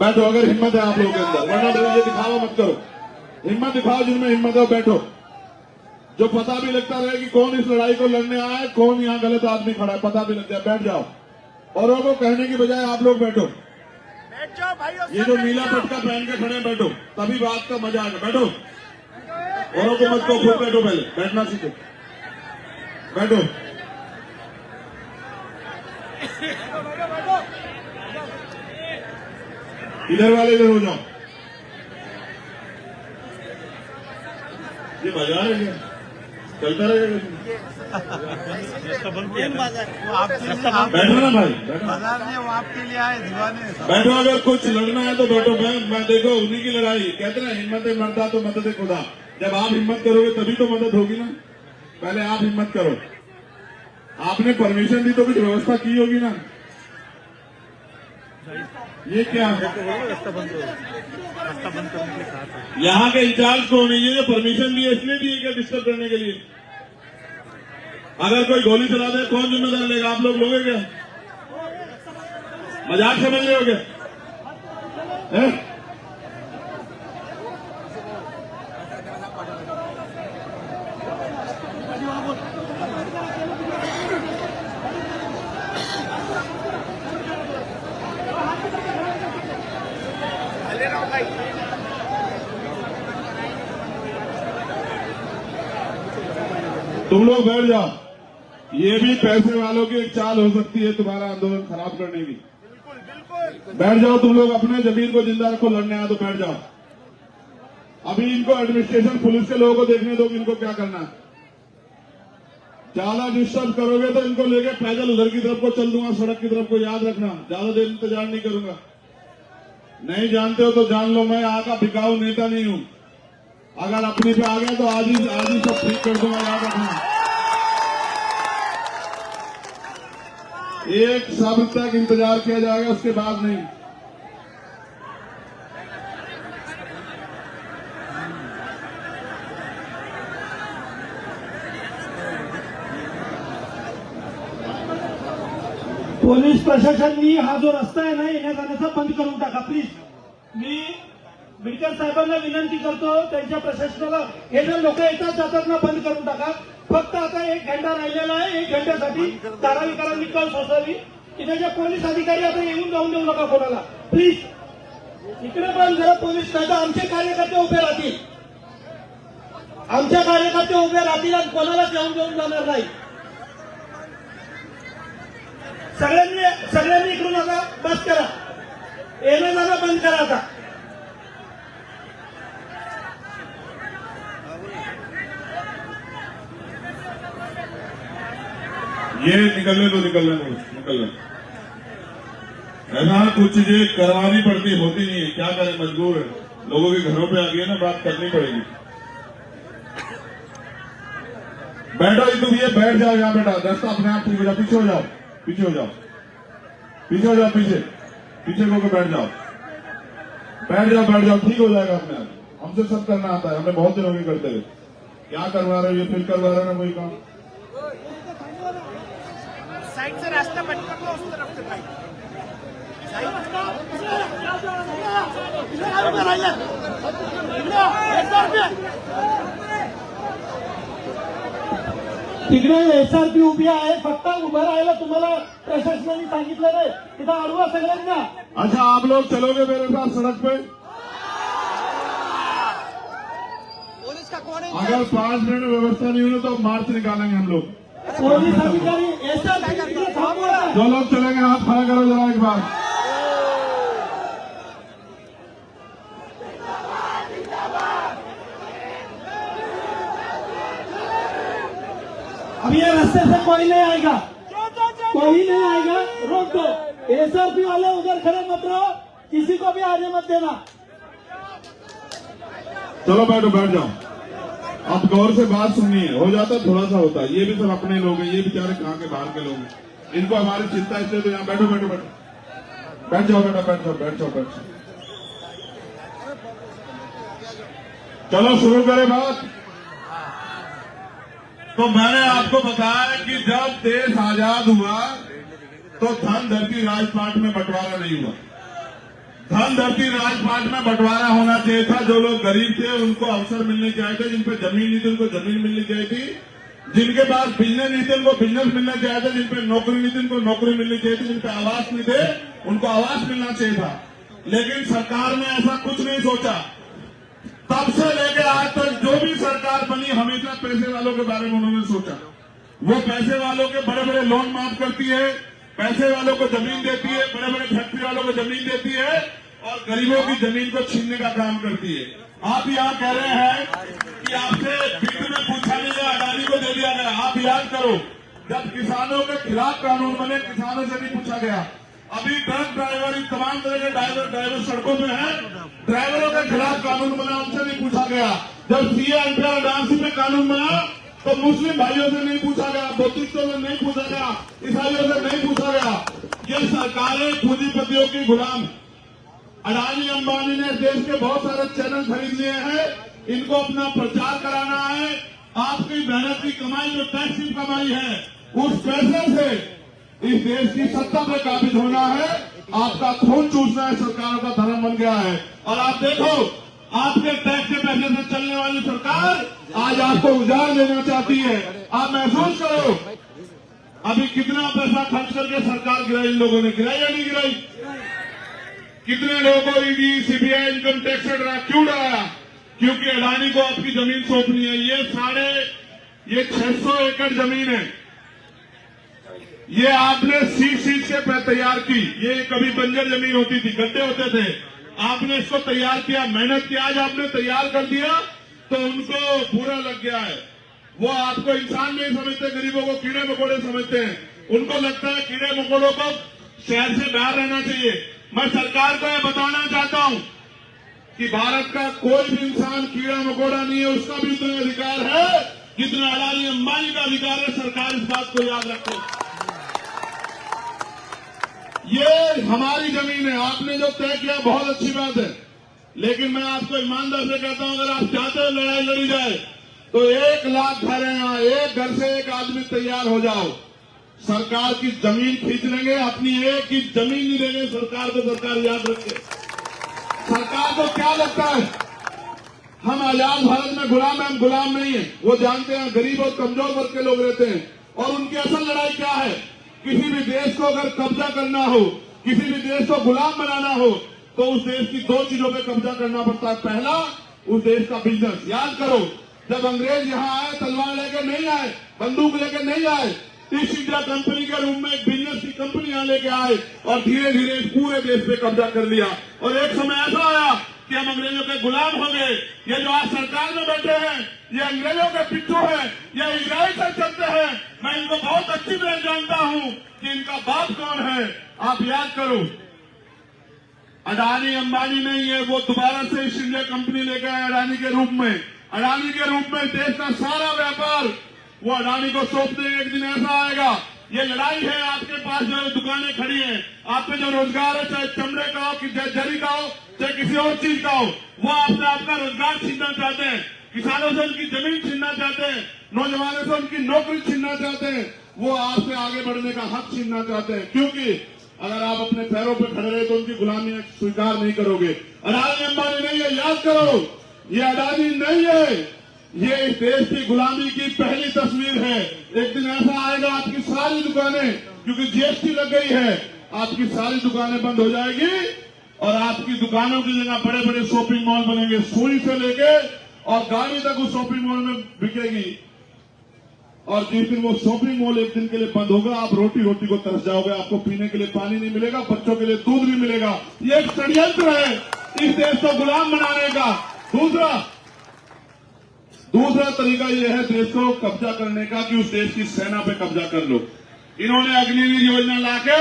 बैठो अगर हिम्मत है आप लोगों के अंदर। वरना ये दिखावा मत करो, हिम्मत दिखाओ। जिनमें हिम्मत है बैठो। जो पता भी लगता रहे कि कौन इस लड़ाई को लड़ने आया है, कौन यहाँ गलत आदमी खड़ा है, पता भी लग जाए, बैठ जाओ। औरों को कहने की बजाय आप लोग बैठो। ये जो नीला पटका पहन के खड़े बैठो, तभी बात का मजा आएगा। बैठो, औरों को मत को, खुद बैठो, पहले बैठना सीखो, बैठो। इधर वाले इधर हो जाओ। ये बाजार है क्या? चलता रहेगा। बैठो ना भाई, बैठो। बाजार नहीं, वो आपके लिए आए दीवाने। बैठो, अगर कुछ लड़ना है तो बैठो। मैं देखो उन्हीं की लड़ाई। कहते ना हिम्मत मरदा तो मदद खुदा। जब आप हिम्मत करोगे तभी तो मदद होगी ना। पहले आप हिम्मत करो। आपने परमिशन दी तो कुछ व्यवस्था की होगी ना। ये क्या है? यहाँ के इंचार्ज कौन है? ये जो परमिशन दी है इसलिए दी है क्या? डिस्टर्ब करने के लिए। अगर कोई गोली चला दे कौन जिम्मेदार लेगा? आप लोग लोगे क्या? मजाक समझ रहे हो क्या? तुम लोग बैठ जाओ। ये भी पैसे वालों की एक चाल हो सकती है तुम्हारा आंदोलन खराब करने की। बैठ जाओ तुम लोग, अपने जमीन को जिंदा रखो। लड़ने आए तो बैठ जाओ। अभी इनको एडमिनिस्ट्रेशन पुलिस के लोगों को देखने दो कि इनको क्या करना है। ज्यादा डिस्टर्ब करोगे तो इनको लेके पैदल उधर की तरफ को चल दूंगा, सड़क की तरफ को। याद रखना, ज्यादा देर इंतजार नहीं करूंगा। नहीं जानते हो तो जान लो, मैं यहाँ का बिकाऊ नेता नहीं हूं। अगर अपनी पे आ गया तो आज ही सब ठीक कर दूंगा। याद रखना, एक शब्द तक इंतजार किया जाएगा, उसके बाद नहीं। पोलीस प्रशासनाने हा जो रस्ता आहे ना येण्या जाण्याचा बंद करून टाका प्लीज. मी बिडकर साहेबांना विनंती करतो, त्यांच्या प्रशासनाला हे जे लोक येतात जातात ना बंद करून टाका. फक्त आता 1 घंटा राहिलेला आहे. 1 घंट्यासाठी धारावीकरांनी कळ सोसवली. इथे जे पोलीस अधिकारी आता येऊन जाऊन देऊ नका कोणाला प्लीज. इकडे पण जरा पोलीस नाही तर आमचे कार्यकर्ते उभे राहतील. आमच्या कार्यकर्ते उभे राहतील आणि कोणालाच येऊन देऊन जाणार नाही. सगळ्यांनी इकडून आता बस करा. येणं जाणं बंद करा आता. ये निकलने दो, निकलने दो, निकलने. ऐसा कुछ चीजें करवानी पड़ती, होती नहीं है, क्या करें, मजबूर है, लोगों के घरों पे आ गई है ना, बात करनी पड़ेगी। बैठो ही तुम, ये बैठ जाओ यहाँ, बेटा रास्ता अपने आप ठीक हो जाओ, पीछे हो जाओ, पीछे हो जाओ, पीछे हो जाओ, पीछे पीछे होकर बैठ जाओ, बैठ जाओ, बैठ जाओ, ठीक हो जाएगा अपने आप। हमसे सब करना आता है, हमने बहुत दिन हो गए करते हुए। क्या करवा रहे हो, ये फिर करवा रहे हो ना कोई काम। साइड से रास्ता बंद कर लो, उस तरफ से भाई। तिकडे SRP उभी आहे, फक्त उभं राहायला तुम्हाला प्रशासनाने सांगितलं नाही, तिथं अडवा सगळ्यांना। अच्छा, आप लोग चलोगे मेरे साथ सड़क पे? पुलिस का कौन है? अगर 5 मिनट में व्यवस्था नहीं हुई तो मार्च निकालेंगे हम लोग। पोलीस अधिकारी SRP थांबवा। जो लोग चलेंगे हाथ खड़ा करो जरा एक बार। अब ये रास्ते से कोई नहीं आएगा, कोई नहीं आएगा, रोक दो। SRP वाले उधर खड़े मत रहो, किसी को भी आने मत देना। चलो बैठो, बैठ जाओ, अब गौर से बात सुननी है, हो जाता थोड़ा सा होता है, ये भी सब अपने लोग हैं, ये बेचारे कहाँ के बाहर के लोग हैं, इनको हमारी चिंता, इसलिए तो यहाँ बैठो, बैठो, बैठो, बैठ जाओ बेटा, बैठ जाओ, बैठ जाओ, बैठ जाओ। चलो शुरू करें बात। तो मैंने आपको बताया कि जब देश आजाद हुआ तो धन धरती राजपाट में बंटवारा नहीं हुआ। धन धरती राजपाट में बंटवारा होना चाहिए था। जो लोग गरीब थे उनको अवसर मिलने चाहिए थे, जिन पे जमीन नहीं थी उनको जमीन मिलनी चाहिए थी, जिनके पास बिजनेस नहीं थे उनको बिजनेस मिलना चाहिए था, जिन पे नौकरी नहीं थी उनको नौकरी मिलनी चाहिए थी, जिन पे आवास नहीं थे उनको आवास मिलना चाहिए था। लेकिन सरकार ने ऐसा कुछ नहीं सोचा। तब से लेकर आज तक जो भी सरकार बनी हमेशा पैसे वालों के बारे में उन्होंने सोचा। वो पैसे वालों के बड़े बड़े लोन माफ करती है, पैसे वालों को जमीन देती है, बड़े बड़े फैक्ट्री वालों को जमीन देती है और गरीबों की जमीन को छीनने का काम करती है। आप यहाँ कह रहे हैं कि आपसे बीच में पूछा नहीं गया, अडानी को दे दिया गया। आप याद करो, जब किसानों के खिलाफ कानून बने किसानों से नहीं पूछा गया। अभी ट्रक ड्राइवर, तमाम तरह के ड्राइवर सड़कों में हैं, ड्राइवरों के खिलाफ कानून बना, उनसे नहीं पूछा गया। जब सीए एनपीआर डांसी में कानून बना तो मुस्लिम भाइयों से नहीं पूछा गया, बौद्धिस्टों से नहीं पूछा गया, ईसाइयों से नहीं पूछा गया। ये सरकारें पूंजीपतियों की गुलाम। अडानी अंबानी ने देश के बहुत सारे चैनल खरीद लिए हैं, इनको अपना प्रचार कराना है। आपकी मेहनत की कमाई, जो टैक्स की कमाई है, उस पैसे से इस देश की सत्ता पे काबिज होना है। आपका खून चूसना है, सरकारों का धर्म बन गया है। और आप देखो, आपके टैक्स के पैसे से चलने वाली सरकार आज आपको उजाड़ देना चाहती है। आप महसूस करो, अभी कितना पैसा खर्च करके सरकार गिराई, इन लोगों ने गिराई या नहीं गिराई? कितने लोगों को ईडी, सीबीआई, इनकम टैक्स से डरा, क्यों डराया? क्योंकि अडानी को आपकी जमीन सौंपनी है। ये 600 एकड़ जमीन है, ये आपने सींच के तैयार की। ये कभी बंजर जमीन होती थी, गड्ढे होते थे, आपने इसको तैयार किया, मेहनत किया, आज आपने तैयार कर दिया तो उनको बुरा लग गया है। वो आपको इंसान नहीं समझते, गरीबों को कीड़े मकोड़े समझते हैं। उनको लगता है कीड़े मकोड़ों को शहर से बाहर रहना चाहिए। मैं सरकार को यह बताना चाहता हूं कि भारत का कोई भी इंसान कीड़ा मकोड़ा नहीं है, उसका भी उतना अधिकार है जितना अडानी अंबानी का अधिकार है। सरकार इस बात को याद रखे। ये हमारी जमीन है, आपने जो तय किया बहुत अच्छी बात है, लेकिन मैं आपको ईमानदार से कहता हूं, अगर आप चाहते हो लड़ाई लड़ी जाए तो 1 लाख घर है यहाँ, एक घर से एक आदमी तैयार हो जाओ। सरकार की जमीन खींच लेंगे, अपनी एक ही जमीन नहीं देंगे सरकार को। सरकार याद रखे, सरकार को क्या लगता है हम आजाद भारत में गुलाम हैं? हम गुलाम नहीं है। वो जानते हैं गरीब और कमजोर वर्ग के लोग रहते हैं, और उनकी असल लड़ाई क्या है? किसी भी देश को अगर कब्जा करना हो, किसी भी देश को गुलाम बनाना हो, तो उस देश की 2 चीजों पे कब्जा करना पड़ता है। पहला, उस देश का बिजनेस। याद करो, जब अंग्रेज यहाँ आए तलवार लेकर नहीं आए, बंदूक लेकर नहीं आए, ईस्ट इंडिया कंपनी के रूप में एक बिजनेस की कंपनी यहाँ लेके आए और धीरे धीरे पूरे देश पे कब्जा कर लिया। और एक समय ऐसा आया कि हम अंग्रेजों के गुलाम हो गए। ये जो आज सरकार में बैठे हैं, ये अंग्रेजों के पिट्ठू हैं, ये इजराइल से चलते हैं। मैं इनको बहुत अच्छी तरह जानता हूं कि इनका बाप कौन है। आप याद करो, अडानी अंबानी नहीं है, वो दोबारा से ईस्ट इंडिया कंपनी लेकर आए अडानी के रूप में। अडानी के रूप में देश का सारा व्यापार वो अडानी को सौंप देंगे। एक दिन ऐसा आएगा, ये लड़ाई है। आपके पास जो दुकानें खड़ी हैं, आप पे जो रोजगार है, चाहे चमड़े का हो, चाहे जरी का हो, चाहे किसी और चीज का हो, वो आपने आपका रोजगार छीनना चाहते हैं, किसानों से उनकी जमीन छीनना चाहते हैं, नौजवानों से उनकी नौकरी छीनना चाहते हैं, वो आपसे आगे बढ़ने का हक छीनना चाहते हैं। क्योंकि अगर आप अपने पैरों पर खड़े रहे तो उनकी गुलामी स्वीकार नहीं करोगे। अडानी अंबानी नहीं है, याद करो, ये अडानी नहीं है, ये इस देश की गुलामी की पहली तस्वीर है। एक दिन ऐसा आएगा, आपकी सारी दुकानें, क्योंकि जीएसटी लग गई है, आपकी सारी दुकानें बंद हो जाएगी और आपकी दुकानों की जगह बड़े बड़े शॉपिंग मॉल बनेंगे। सुई से लेके और गाड़ी तक उस शॉपिंग मॉल में बिकेगी। और जिस दिन वो शॉपिंग मॉल एक दिन के लिए बंद होगा, आप रोटी रोटी को तरस जाओगे, आपको पीने के लिए पानी नहीं मिलेगा, बच्चों के लिए दूध नहीं मिलेगा। ये एक षड्यंत्र है इस देश को गुलाम बनाने का। दूसरा तरीका यह है देश को कब्जा करने का कि उस देश की सेना पे कब्जा कर लो। इन्होंने अग्निवीर योजना लाके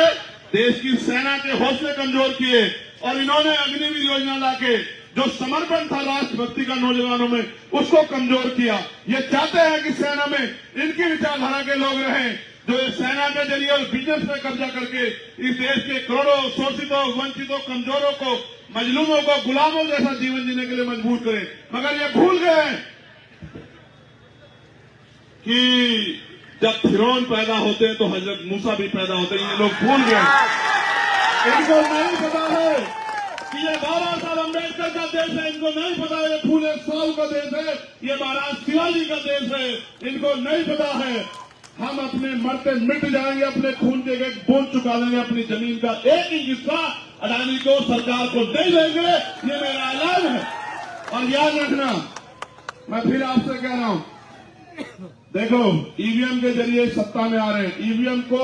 देश की सेना के हौसले कमजोर किए और इन्होंने अग्निवीर योजना लाके जो समर्पण था राष्ट्रभक्ति का नौजवानों में, उसको कमजोर किया। ये चाहते हैं कि सेना में इनकी विचारधारा के लोग रहें, जो इस सेना के जरिए और बिजनेस पे कब्जा करके इस देश के करोड़ों शोषितों, वंचितों, कमजोरों को, मजलूमों को गुलामों जैसा जीवन जीने के लिए मजबूर करें। मगर ये भूल गए कि जब फिरौन पैदा होते हैं तो हजरत मूसा भी पैदा होते हैं। ये लोग भूल गए, इनको नहीं पता है कि ये बाबा साहब अम्बेडकर का देश है। इनको नहीं पता है ये फूले साहू का देश है, ये महाराज शिवाजी का देश है। इनको नहीं पता है हम अपने मरते मिट जाएंगे, अपने खून के एक बूंद चुका देंगे, अपनी जमीन का एक ही हिस्सा अडानी को, सरकार को दे देंगे। ये मेरा ऐलान है। और याद रखना, मैं फिर आपसे कह रहा हूं, देखो ईवीएम के जरिए सत्ता में आ रहे हैं। ईवीएम को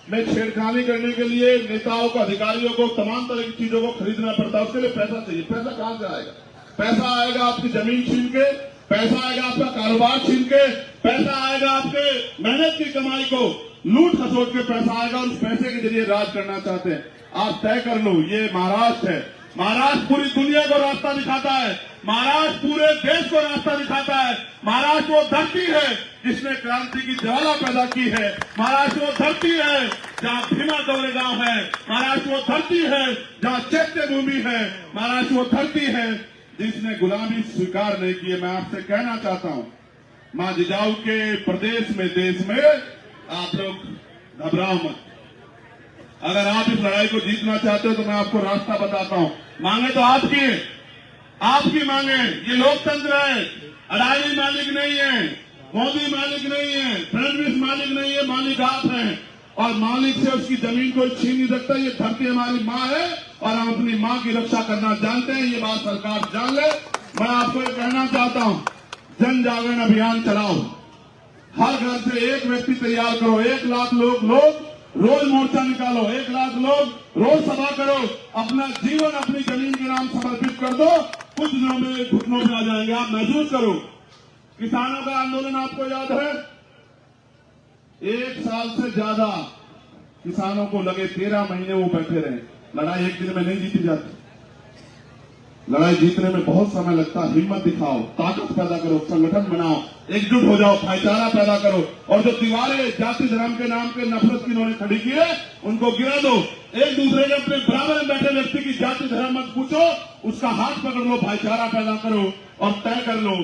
में छेड़खानी करने के लिए नेताओं को, अधिकारियों को तमाम तरह की चीजों को खरीदना पड़ता है। उसके लिए पैसा चाहिए। पैसा कहां से आएगा? पैसा आएगा आपकी जमीन छीन के, पैसा आएगा आपका कारोबार छीन के, पैसा आएगा आपके मेहनत की कमाई को लूट खसोट के पैसा आएगा। उस पैसे के जरिए राज करना चाहते हैं। आप तय कर लो, ये महाराष्ट्र है। महाराष्ट्र पूरी दुनिया को रास्ता दिखाता है, महाराष्ट्र पूरे देश को रास्ता दिखाता है। महाराष्ट्र वो धरती है जिसने क्रांति की ज्वाला पैदा की है। महाराष्ट्र वो धरती है जहां भीमा दौरे गांव है। महाराष्ट्र वो धरती है जहां चैत्य भूमि है। महाराष्ट्र वो धरती है जिसने गुलामी स्वीकार नहीं की है। मैं आपसे कहना चाहता हूं, मां जिजाऊ के प्रदेश में, देश में आप लोग घबराओ मत। अगर आप इस लड़ाई को जीतना चाहते हो तो मैं आपको रास्ता बताता हूं। मांगे तो आपकी मांगे। ये लोकतंत्र है। अडानी मालिक नहीं है, मोदी मालिक नहीं है, फडणवीस मालिक नहीं है, मालिक आप हैं। और मालिक से उसकी जमीन को छीन नहीं सकता। ये धरती हमारी मां है और हम अपनी मां की रक्षा करना जानते हैं। ये बात सरकार जान ले। मैं आपको ये कहना चाहता हूं, जन जागरण अभियान चलाओ। हर घर से एक व्यक्ति तैयार करो। 1 लाख लोग रोज मोर्चा निकालो। 1 लाख लोग रोज सभा करो। अपना जीवन अपनी जमीन के नाम समर्पित कर दो। कुछ दिनों में घुटनों में आ जाएंगे। आप महसूस करो। किसानों का आंदोलन आपको याद है, 1 साल से ज्यादा किसानों को लगे, 13 महीने वो बैठे रहे। लड़ाई एक दिन में नहीं जीती जाती। लड़ाई जीतने में बहुत समय लगता है। हिम्मत दिखाओ, ताकत पैदा करो, संगठन बनाओ, एकजुट हो जाओ, भाईचारा पैदा करो। और जो दीवारें जाति धर्म के नाम पे नफरत की इन्होंने खड़ी की है, उनको गिरा दो। एक दूसरे के अपने बराबर में बैठे व्यक्ति की जाति धर्म मत पूछो, उसका हाथ पकड़ लो, भाईचारा पैदा करो और तय कर लो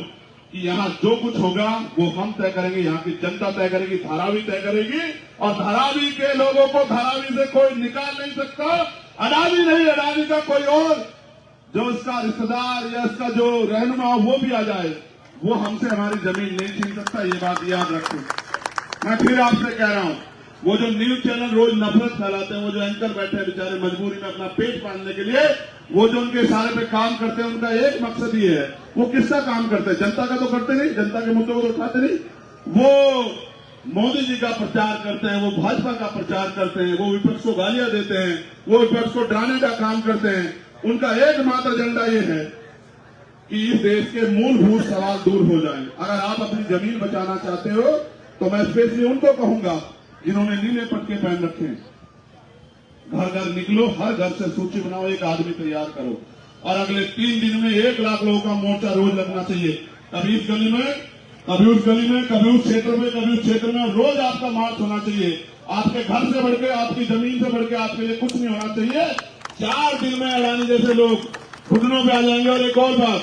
कि यहाँ जो कुछ होगा वो हम तय करेंगे, यहाँ की जनता तय करेगी, धारावी तय करेगी। और धारावी के लोगों को धारावी से कोई निकाल नहीं सकता। अडानी नहीं, अडानी का कोई और जो उसका रिश्तेदार या उसका जो रहनुमा हो वो भी आ जाए, वो हमसे हमारी जमीन नहीं छीन सकता। ये बात याद रखो। मैं फिर आपसे कह रहा हूं, वो जो न्यूज चैनल रोज नफरत फैलाते हैं, वो जो एंकर बैठे हैं बेचारे मजबूरी में अपना पेट पालने के लिए, वो जो उनके इशारे पे काम करते हैं, उनका एक मकसद ही है। वो किसका काम करते हैं? जनता का तो करते नहीं, जनता के मुद्दों को तो उठाते नहीं। वो मोदी जी का प्रचार करते हैं, वो भाजपा का प्रचार करते हैं, वो विपक्ष को गालियां देते हैं, वो विपक्ष को डराने का काम करते हैं। उनका एकमात्र एजेंडा ये है कि इस देश के मूलभूत सवाल दूर हो जाएं। अगर आप अपनी जमीन बचाना चाहते हो तो मैं स्पेशली उनको कहूंगा जिन्होंने नीले पटके पहन रखे हैं। घर घर निकलो, हर घर से सूची बनाओ, एक आदमी तैयार करो और अगले 3 दिन में 1 लाख लोगों का मोर्चा रोज लगना चाहिए। कभी इस गली में, कभी उस गली में, कभी उस क्षेत्र में, कभी उस क्षेत्र में, रोज आपका मार्च होना चाहिए। आपके घर से बढ़ के, आपकी जमीन से बढ़ के आपके लिए कुछ नहीं होना चाहिए। 4 दिन में अडानी जैसे लोग घुटनों पे आ जाएंगे। और एक और बात,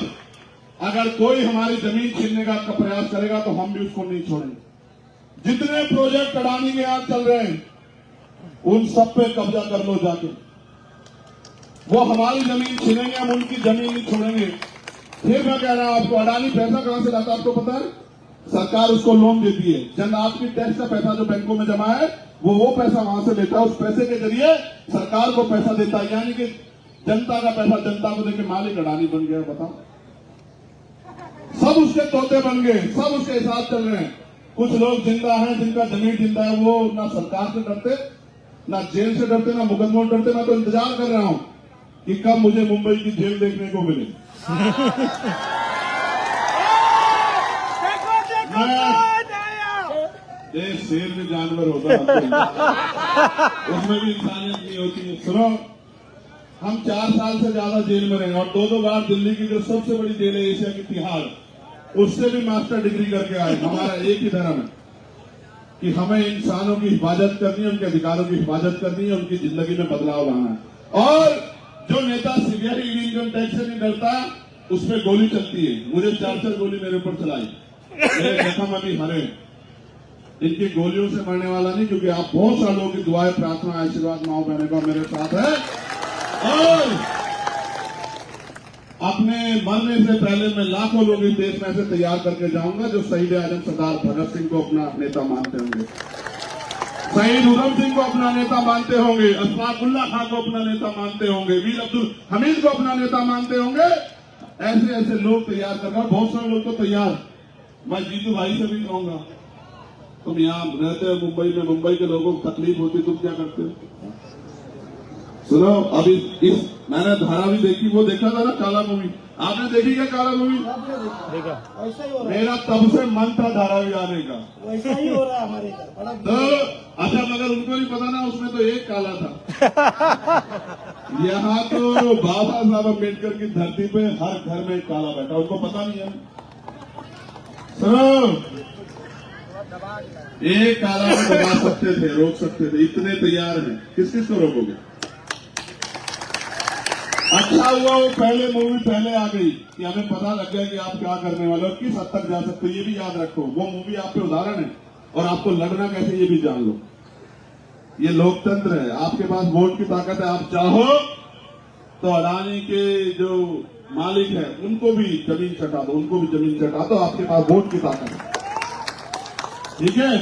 अगर कोई हमारी जमीन छीनने का प्रयास करेगा तो हम भी उसको नहीं छोड़ेंगे। जितने प्रोजेक्ट अडानी के यहां चल रहे हैं उन सब पे कब्जा कर लो जाके। वो हमारी जमीन छीनेंगे, हम उनकी जमीन नहीं छोड़ेंगे। फिर मैं कह रहा हूं आपको, अडानी पैसा कहां से लाता है आपको पता है? सरकार उसको लोन देती है। जन आपकी टैक्स का पैसा जो बैंकों में जमा है वो पैसा वहां से लेता है। उस पैसे के जरिए सरकार को पैसा देता है, यानी कि जनता का पैसा जनता को देके मालिक अडानी बन गया। बताओ, सब उसके तोते बन गए, सब उसके हिसाब चल रहे हैं। कुछ लोग जिंदा हैं जिनका जमीन जिंदा है, वो ना सरकार से डरते, ना जेल से डरते, ना मुकदमों से डरते। मैं तो इंतजार कर रहा हूं कि कब मुझे मुंबई की जेल देखने को मिले। देश शेर में जानवर होता है, उसमें भी इंसानियत नहीं होती है। सुनो, हम 4 साल से ज्यादा जेल में रहे और 2 बार दिल्ली की जो सबसे बड़ी जेल है एशिया की तिहाड़, उससे भी मास्टर डिग्री करके आए। हमारा एक ही धर्म है कि हमें इंसानों की हिफाजत करनी है, उनके अधिकारों की हिफाजत करनी है, उनकी जिंदगी में बदलाव लाना है। और जो नेता सीबीआई इनकम टैक्स से नहीं डरता, उसमें गोली चलती है। मुझे 4 गोली मेरे ऊपर चलाई, मेरे जख्म अभी हरे। इनकी गोलियों से मरने वाला नहीं, क्योंकि आप बहुत सालों की दुआएं, प्रार्थना, आशीर्वाद माओ बहने का मेरे साथ है। और अपने मरने से पहले मैं लाखों लोग इस देश में ऐसे तैयार करके जाऊंगा जो शहीद आजम सरदार भगत सिंह को अपना नेता मानते होंगे, शहीद उधम सिंह को अपना नेता मानते होंगे, अशफाकुल्लाह खान को अपना नेता मानते होंगे, वीर अब्दुल हमीद को अपना नेता मानते होंगे। ऐसे ऐसे लोग तैयार कर रहा, बहुत सारे लोग तो तैयार। मैं जीतू भाई से भी कहूंगा, तुम यहां रहते हो मुंबई में, मुंबई के लोगों को तकलीफ होती, तुम क्या करते हो? सुनो, अभी इस मैंने धारावी देखी, वो देखा था ना काला मूवी, आपने देखी क्या काला मूवी? देखा, ऐसा ही हो रहा है। मेरा तब से मन था धारावी आने का। वैसा ही हो रहा है हमारे घर, बड़ा तो अच्छा, मगर उनको नहीं पता ना, उसमें तो एक काला था। यहाँ तो बाबा साहब अम्बेडकर की धरती पे हर घर में एक काला बैठा, उनको पता नहीं है। सुनो, एक काला को दबा सकते थे, रोक सकते थे, इतने तैयार हैं। किस किस को रोकोगे? अच्छा हुआ वो पहले मूवी पहले आ गई कि हमें पता लग गया कि आप क्या करने वाले हो, किस हद तक जा सकते हो। ये भी याद रखो, वो मूवी आप पे उदाहरण है, और आपको लड़ना कैसे ये भी जान लो। ये लोकतंत्र है, आपके पास वोट की ताकत है। आप चाहो तो अडानी के जो मालिक है उनको भी जमीन चटा दो, उनको भी जमीन चटा दो, आपके पास वोट की ताकत है। ठीक है,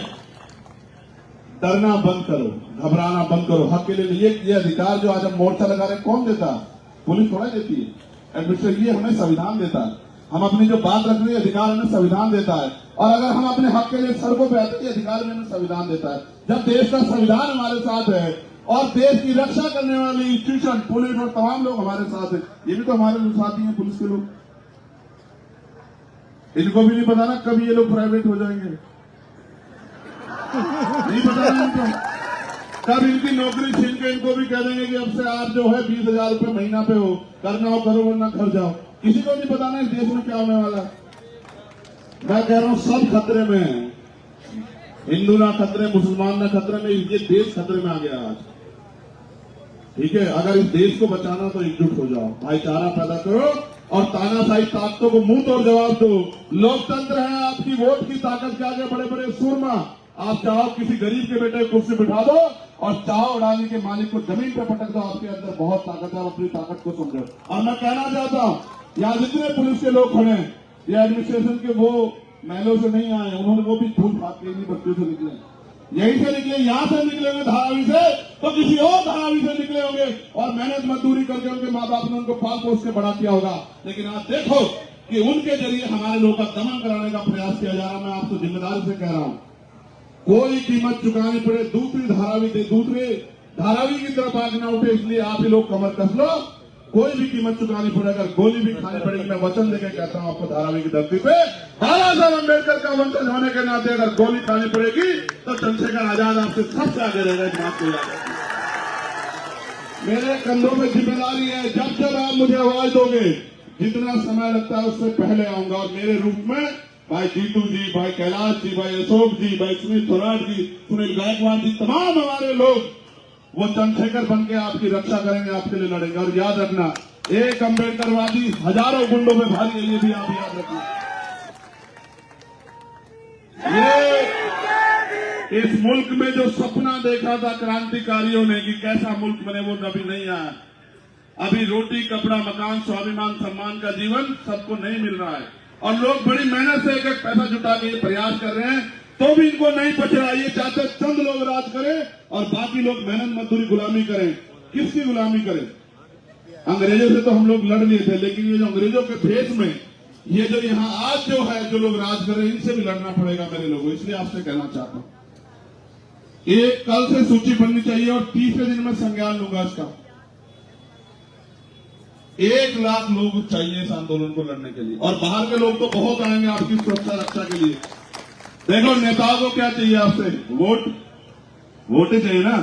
डरना बंद करो, घबराना बंद करो। हक के लिए ये अधिकार जो आज हम मोर्चा लगा रहे हैं, कौन देता है? पुलिस थोड़ा देती है, एडमिनिस्ट्रेशन, ये हमें संविधान देता है। हम अपनी जो बात रख रहे हैं, अधिकार हमें संविधान देता है। और अगर हम अपने हक के लिए सड़कों पर आते हैं, अधिकार में हमें संविधान देता है। जब देश का संविधान हमारे साथ है और देश की रक्षा करने वाली इंस्टीट्यूशन, पुलिस और तमाम लोग हमारे साथ है, ये भी तो हमारे साथ ही है पुलिस के लोग। इनको भी नहीं पता ना कभी ये लोग प्राइवेट हो जाएंगे, नहीं पता ना इनको। कब इनकी नौकरी छीन के इनको भी कह देंगे कि अब से आप जो है 20,000 रुपये महीना पे हो, करना हो करो वरना घर जाओ। किसी को नहीं पता ना इस देश में क्या होने वाला। मैं कह रहा हूं सब खतरे में है, हिंदू ना खतरे, मुसलमान ना खतरे में, ये देश खतरे में आ गया आज। ठीक है, अगर इस देश को बचाना तो एकजुट हो जाओ, भाईचारा पैदा करो और तानाशाही ताकतों को मुंह तोड़ जवाब दो। लोकतंत्र है, आपकी वोट की ताकत के आगे बड़े बड़े सूरमा। आप चाहो किसी गरीब के बेटे को कुर्सी बिठा दो और चाहो उड़ाने के मालिक को जमीन पर पटक दो, आपके अंदर बहुत ताकत है, आप अपनी ताकत को समझो। और मैं कहना चाहता हूं, यहाँ जितने पुलिस के लोग खड़े हैं, ये एडमिनिस्ट्रेशन के वो महलों से नहीं आए, उन्होंने वो भी फूल फाट के इन्हीं बच्चों से निकले, यहीं से निकले, यहां से निकले होंगे धारावी से, तो किसी और धारावी से निकले होंगे और मेहनत मजदूरी करके उनके माँ बाप ने उनको पाल पोस के बड़ा किया होगा। लेकिन आप देखो कि उनके जरिए हमारे लोग का दमन कराने का प्रयास किया जा रहा है। मैं आपको जिम्मेदारी से कह रहा हूं, कोई कीमत चुकानी पड़े, दूसरी धारावी की तरफ आग न उठे, इसलिए आप ही लोग कमर कस लो। कोई भी कीमत चुकानी पड़े, अगर गोली भी खानी पड़ेगी, मैं वचन देकर कहता हूं आपको, धारावी की धरती पे बाबा साहब अम्बेडकर का वंशज होने के नाते अगर गोली खानी पड़ेगी तो चंद्रशेखर आजाद आपसे सबसे आगे रहेगा, इस बात को याद रखिए। मेरे कंधों में जिम्मेदारी है। जब जब आप मुझे आवाज दोगे, जितना समय लगता है उससे पहले आऊंगा। और मेरे रूप में भाई जीतू जी, भाई कैलाश जी, भाई अशोक जी, भाई सुनील थोराट जी, सुनील गायकवाड़ जी, तमाम हमारे लोग वो चंद्रशेखर बन के आपकी रक्षा करेंगे, आपके लिए लड़ेंगे। और याद रखना, एक अम्बेडकरवादी हजारों गुंडों में भारी है, ये भी आप याद रखना। ये इस मुल्क में जो सपना देखा था क्रांतिकारियों ने कि कैसा मुल्क बने, वो कभी नहीं आया। अभी रोटी, कपड़ा, मकान, स्वाभिमान, सम्मान का जीवन सबको नहीं मिल रहा है। और लोग बड़ी मेहनत से एक एक पैसा जुटा के ये प्रयास कर रहे हैं, तो भी इनको नहीं पच रहा। ये चाहते चंद लोग राज करें और बाकी लोग मेहनत मजदूरी गुलामी करें। किसकी गुलामी करें? अंग्रेजों से तो हम लोग लड़ लिए थे, लेकिन ये जो अंग्रेजों के भेष में ये जो यहाँ आज जो है, जो लोग राज कर रहे हैं, इनसे भी लड़ना पड़ेगा मेरे लोगों। इसलिए आपसे कहना चाहता हूं, एक कल से सूची बननी चाहिए और 30वें दिन में संज्ञान लूंगा इसका। 1 लाख लोग चाहिए इस आंदोलन को लड़ने के लिए। और बाहर के लोग तो बहुत आएंगे आपकी सुरक्षा रक्षा के लिए। देखो, नेताओं को क्या चाहिए आपसे? वोट ही चाहिए ना।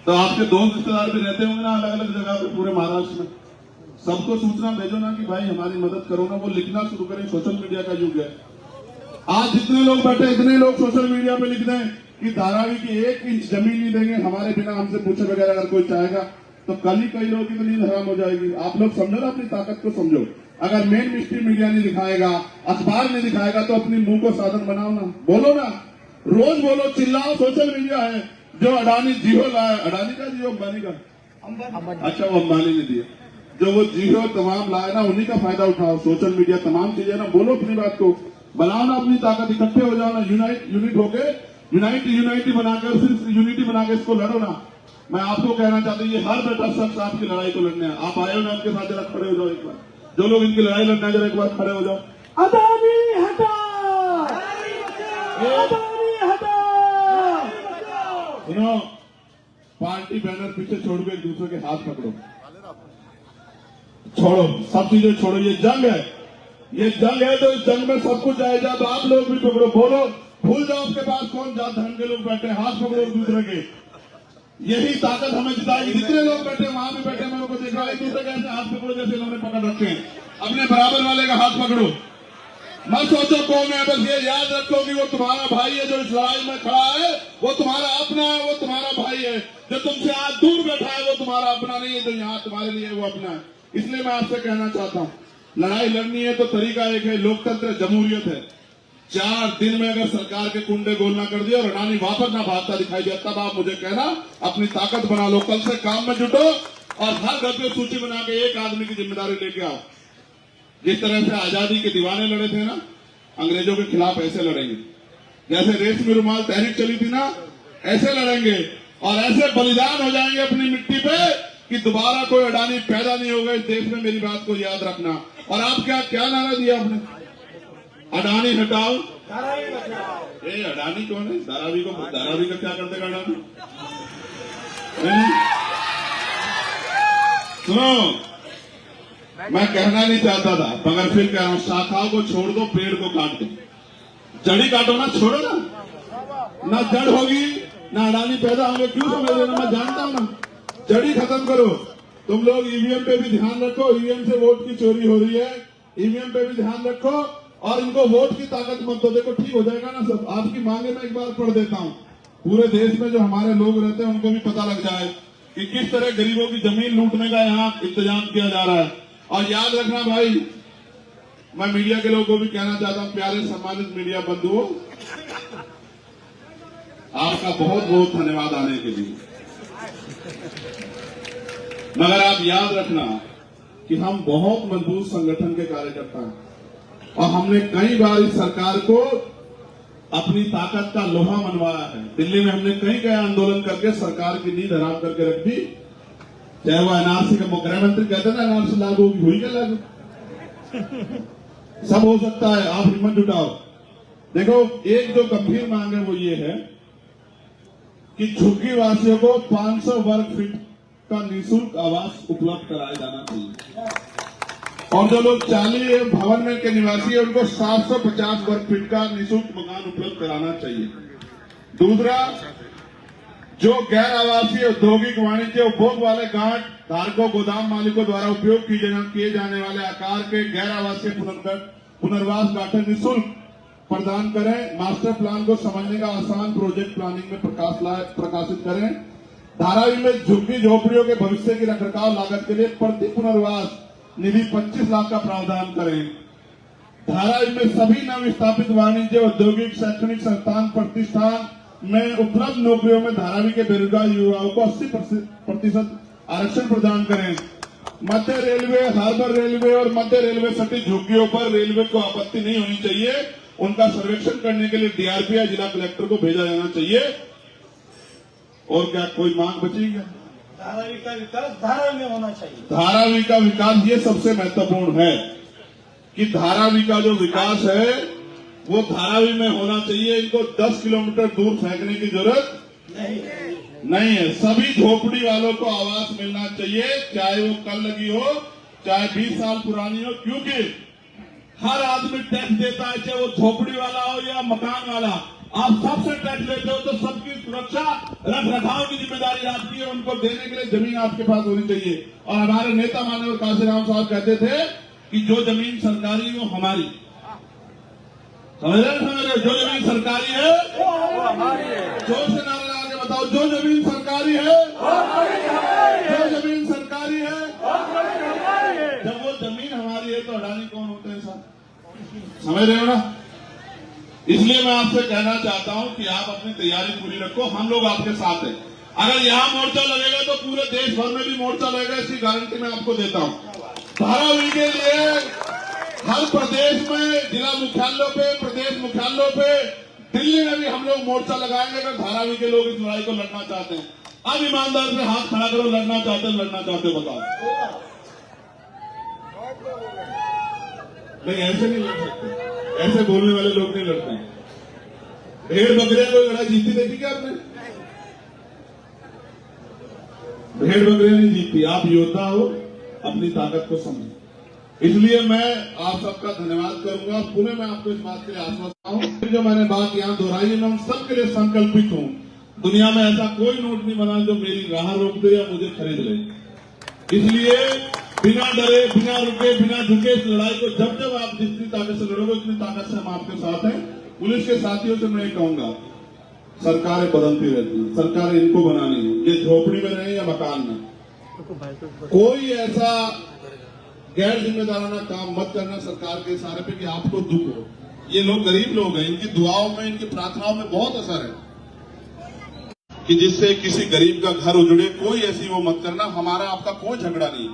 तो आपके दोस्त रिश्तेदार भी रहते होंगे ना अलग अलग जगह पे पूरे महाराष्ट्र में। सबको सूचना भेजो ना कि भाई हमारी मदद करो ना। वो लिखना शुरू करें। सोशल मीडिया का युग है। आज जितने लोग बैठे, इतने लोग सोशल मीडिया पे लिख दें कि धारावी की 1 इंच जमीन नहीं देंगे हमारे बिना, हमसे पूछे बगैर अगर कोई चाहेगा, तो कल ही कई लोगों की तो नींद हराम हो जाएगी। आप लोग समझो ना, अपनी ताकत को समझो। अगर मेन मिस्ट्री मीडिया नहीं दिखाएगा, अखबार नहीं दिखाएगा, तो अपनी मुंह को साधन बनाओ ना, बोलो ना, रोज बोलो, चिल्लाओ। सोशल मीडिया है जो अडानी जियो लाए। अडानी का जियो, अंबानी का? अच्छा, वो अंबानी ने दिया। जो वो जियो तमाम लाए ना, उन्हीं का फायदा उठाओ। सोशल मीडिया तमाम चीजें ना, बोलो अपनी बात को, बनाओ ना अपनी ताकत, इकट्ठे हो जाओ ना, यूनिट होके यूनिटी बनाकर, सिर्फ यूनिटी बनाकर इसको लड़ो ना। मैं आपको कहना चाहता हूँ, ये हर बेटा शख्स आपकी लड़ाई को लड़ने है। आप आए हो ना, इनके साथ जरा खड़े हो जाओ एक बार। जो लोग इनकी लड़ाई लड़ना है, जरा एक बार खड़े हो जाओ। अदानी हटा, अदानी हटा। सुनो, पार्टी बैनर पीछे छोड़ के एक दूसरे के हाथ पकड़ो, छोड़ो सब चीजें छोड़ो। ये जंग है, ये जंग है, तो इस जंग में सब कुछ जाएगा। तो आप लोग भी पकड़ो, बोलो, भूल जाओ आपके पास कौन जात धर्म के लोग बैठे, हाथ पकड़ो एक दूसरे के। यही ताकत हमें जिताएगी। जितने लोग बैठे वहां भी बैठे, मैं उनको देख रहा हूं, एक दूसरे के ऐसे हाथ पकड़ो जैसे इन्होंने पकड़ रखे हैं। अपने बराबर वाले का हाथ पकड़ो, मत सोचो कौन है, बस ये याद रखो कि वो तुम्हारा भाई है। जो इस लड़ाई में खड़ा है वो तुम्हारा अपना है, वो तुम्हारा भाई है। जो तुमसे आज दूर बैठा है वो तुम्हारा अपना नहीं है, जो यहाँ तुम्हारे लिए वो अपना है। इसलिए मैं आपसे कहना चाहता हूँ, लड़ाई लड़नी है तो तरीका एक है, लोकतंत्र, जमहूरियत है। 4 दिन में अगर सरकार के कुंडे गोल ना कर दिया और अडानी वापस ना भागता दिखाई दिया, तब आप मुझे कहना अपनी ताकत बना लो। कल से काम में जुटो और हर घर पे सूची बना के एक आदमी की जिम्मेदारी लेके आओ। जिस तरह से आजादी के दीवाने लड़े थे ना, अंग्रेजों के खिलाफ ऐसे लड़ेंगे। जैसे रेशमी रुमाल तहरीक चली थी ना, ऐसे लड़ेंगे और ऐसे बलिदान हो जाएंगे अपनी मिट्टी पे कि दोबारा कोई अडानी पैदा नहीं होगा इस देश में। मेरी बात को याद रखना। और आप क्या नारा दिया आपने? अडानी हटाओ, ये अडानी कौन है? धारावी को, धारावी का क्या कर देगा अडानी? सुनो, मैं कहना नहीं चाहता था मगर फिर कह रहा हूं, शाखाओं को छोड़ दो, पेड़ को काट दो। जड़ी काटो ना, छोड़ो ना। ना जड़ होगी ना अडानी पैदा होंगे। क्यों समझ लेना, मैं जानता हूं ना। जड़ी खत्म करो। तुम लोग ईवीएम पे भी ध्यान रखो, ईवीएम से वोट की चोरी हो रही है, ईवीएम पे भी ध्यान रखो और इनको वोट की ताकत मत दो। देखो ठीक हो जाएगा ना सब। आपकी मांगे मैं एक बार पढ़ देता हूं, पूरे देश में जो हमारे लोग रहते हैं उनको भी पता लग जाए कि किस तरह गरीबों की जमीन लूटने का यहाँ इंतजाम किया जा रहा है। और याद रखना भाई, मैं मीडिया के लोगों को भी कहना चाहता हूं, प्यारे सम्मानित मीडिया बंधुओं, आपका बहुत बहुत धन्यवाद आने के लिए। मगर आप याद रखना कि हम बहुत मजबूत संगठन के कार्यकर्ता हैं और हमने कई बार इस सरकार को अपनी ताकत का लोहा मनवाया है। दिल्ली में हमने कई आंदोलन करके सरकार की नींद हराम करके रख दी। चाहे वो एनआरसी का गृह मंत्री कहते हैं ना, एनआरसी लागू होगी, हुई क्या लागू? सब हो सकता है, आप हिम्मत जुटाओ। देखो, एक जो गंभीर मांग है वो ये है कि झुग्गी वासियों को 500 वर्ग फीट का निःशुल्क आवास उपलब्ध कराया जाना चाहिए और जो लोग 40 भवन में के निवासी है उनको 750 वर्ग फीट का निःशुल्क मकान उपलब्ध कराना चाहिए। दूसरा, जो गैर आवासीय औद्योगिक वाणिज्य उपभोग वाले गांठ धारकों गोदाम मालिकों द्वारा उपयोग किए जाने वाले आकार के गैर आवासीय पुनर्वास गांठें निःशुल्क प्रदान करें। मास्टर प्लान को समझने का आसान प्रोजेक्ट प्लानिंग में प्रकाशित करें। धारावी में झुग्गी झोपड़ियों के भविष्य की रखरखाव लागत के लिए प्रति पुनर्वास निधि 25 लाख का प्रावधान करें। धारावी में सभी नव स्थापित वाणिज्य औद्योगिक शैक्षणिक संस्थान प्रतिष्ठान में उपलब्ध नौकरियों में धारावी के बेरोजगार युवाओं को 80% आरक्षण प्रदान करें। मध्य रेलवे, हार्बर रेलवे और मध्य रेलवे सटी झुग्गियों पर रेलवे को आपत्ति नहीं होनी चाहिए। उनका सर्वेक्षण करने के लिए डीआरपी या जिला कलेक्टर को भेजा जाना चाहिए। और क्या कोई मांग बची क्या? धारावी का विकास धारावी में होना चाहिए। धारावी का विकास ये सबसे महत्वपूर्ण है कि धारावी का जो विकास है वो धारावी में होना चाहिए। इनको 10 किलोमीटर दूर फेंकने की जरूरत नहीं है। सभी झोपड़ी वालों को आवास मिलना चाहिए, चाहे वो कल लगी हो चाहे 20 साल पुरानी हो, क्योंकि हर आदमी टैक्स देता है, चाहे वो झोपड़ी वाला हो या मकान वाला। आप सबसे टैक्स लेते हो तो सबकी सुरक्षा रख रखाव की जिम्मेदारी आपकी है। उनको देने के लिए जमीन आपके पास होनी चाहिए। और हमारे नेता माननीय काशीराम साहब कहते थे कि जो जमीन सरकारी है वो हमारी। समझ रहे? जो जमीन सरकारी है वो हमारी है। जोर से नारा लगा के बताओ, जो जमीन सरकारी है वो हमारी है। जो जमीन सरकारी है वो हमारी है। जब वो जमीन हमारी है तो अडानी कौन होते हैं साहब? समझ रहे हो ना? इसलिए मैं आपसे कहना चाहता हूं कि आप अपनी तैयारी पूरी रखो, हम लोग आपके साथ हैं। अगर यहां मोर्चा लगेगा तो पूरे देश भर में भी मोर्चा लगेगा, इसकी गारंटी मैं आपको देता हूं। धारावी के लिए हर प्रदेश में जिला मुख्यालयों पे, प्रदेश मुख्यालयों पे, दिल्ली में भी हम लोग मोर्चा लगाएंगे अगर धारावी के लोग इस लड़ाई को लड़ना चाहते हैं। अब ईमानदार से हाथ खड़ा करो, लड़ना चाहते बताओ। नहीं, ऐसे नहीं लड़ सकते, ऐसे बोलने वाले लोग नहीं लड़ते हैं। भेड़ बकरियां कोई लड़ाई जीती देखी क्या आपने? भेड़ बकरियां नहीं जीतती। आप योद्धा हो, अपनी ताकत को समझो। इसलिए मैं आप सबका धन्यवाद करूंगा। पुनः मैं आपको इस बात के लिए आश्वस्त हूं, जो मैंने बात यहां दोहराई है, मैं उन सबके लिए संकल्पित हूं। दुनिया में ऐसा कोई नोट नहीं बना जो मेरी राह रोक दे या मुझे खरीद ले। इसलिए बिना डरे, बिना रुके, बिना झुके इस लड़ाई को जब जब आप जितनी ताकत से लड़ोगे उतनी ताकत से हम आपके साथ हैं। पुलिस के साथियों से मैं ये कहूंगा, सरकारें बदलती रहती हैं, सरकारें इनको बनानी है, ये झोपड़ी में रहे या मकान में। कोई ऐसा गैर जिम्मेदाराना काम मत करना सरकार के इशारे पे कि आपको दुख हो। ये लोग गरीब लोग हैं, इनकी दुआओं में, इनकी प्रार्थनाओं में बहुत असर है कि जिससे किसी गरीब का घर उजड़े। कोई ऐसी वो मत करना। हमारा आपका कोई झगड़ा नहीं।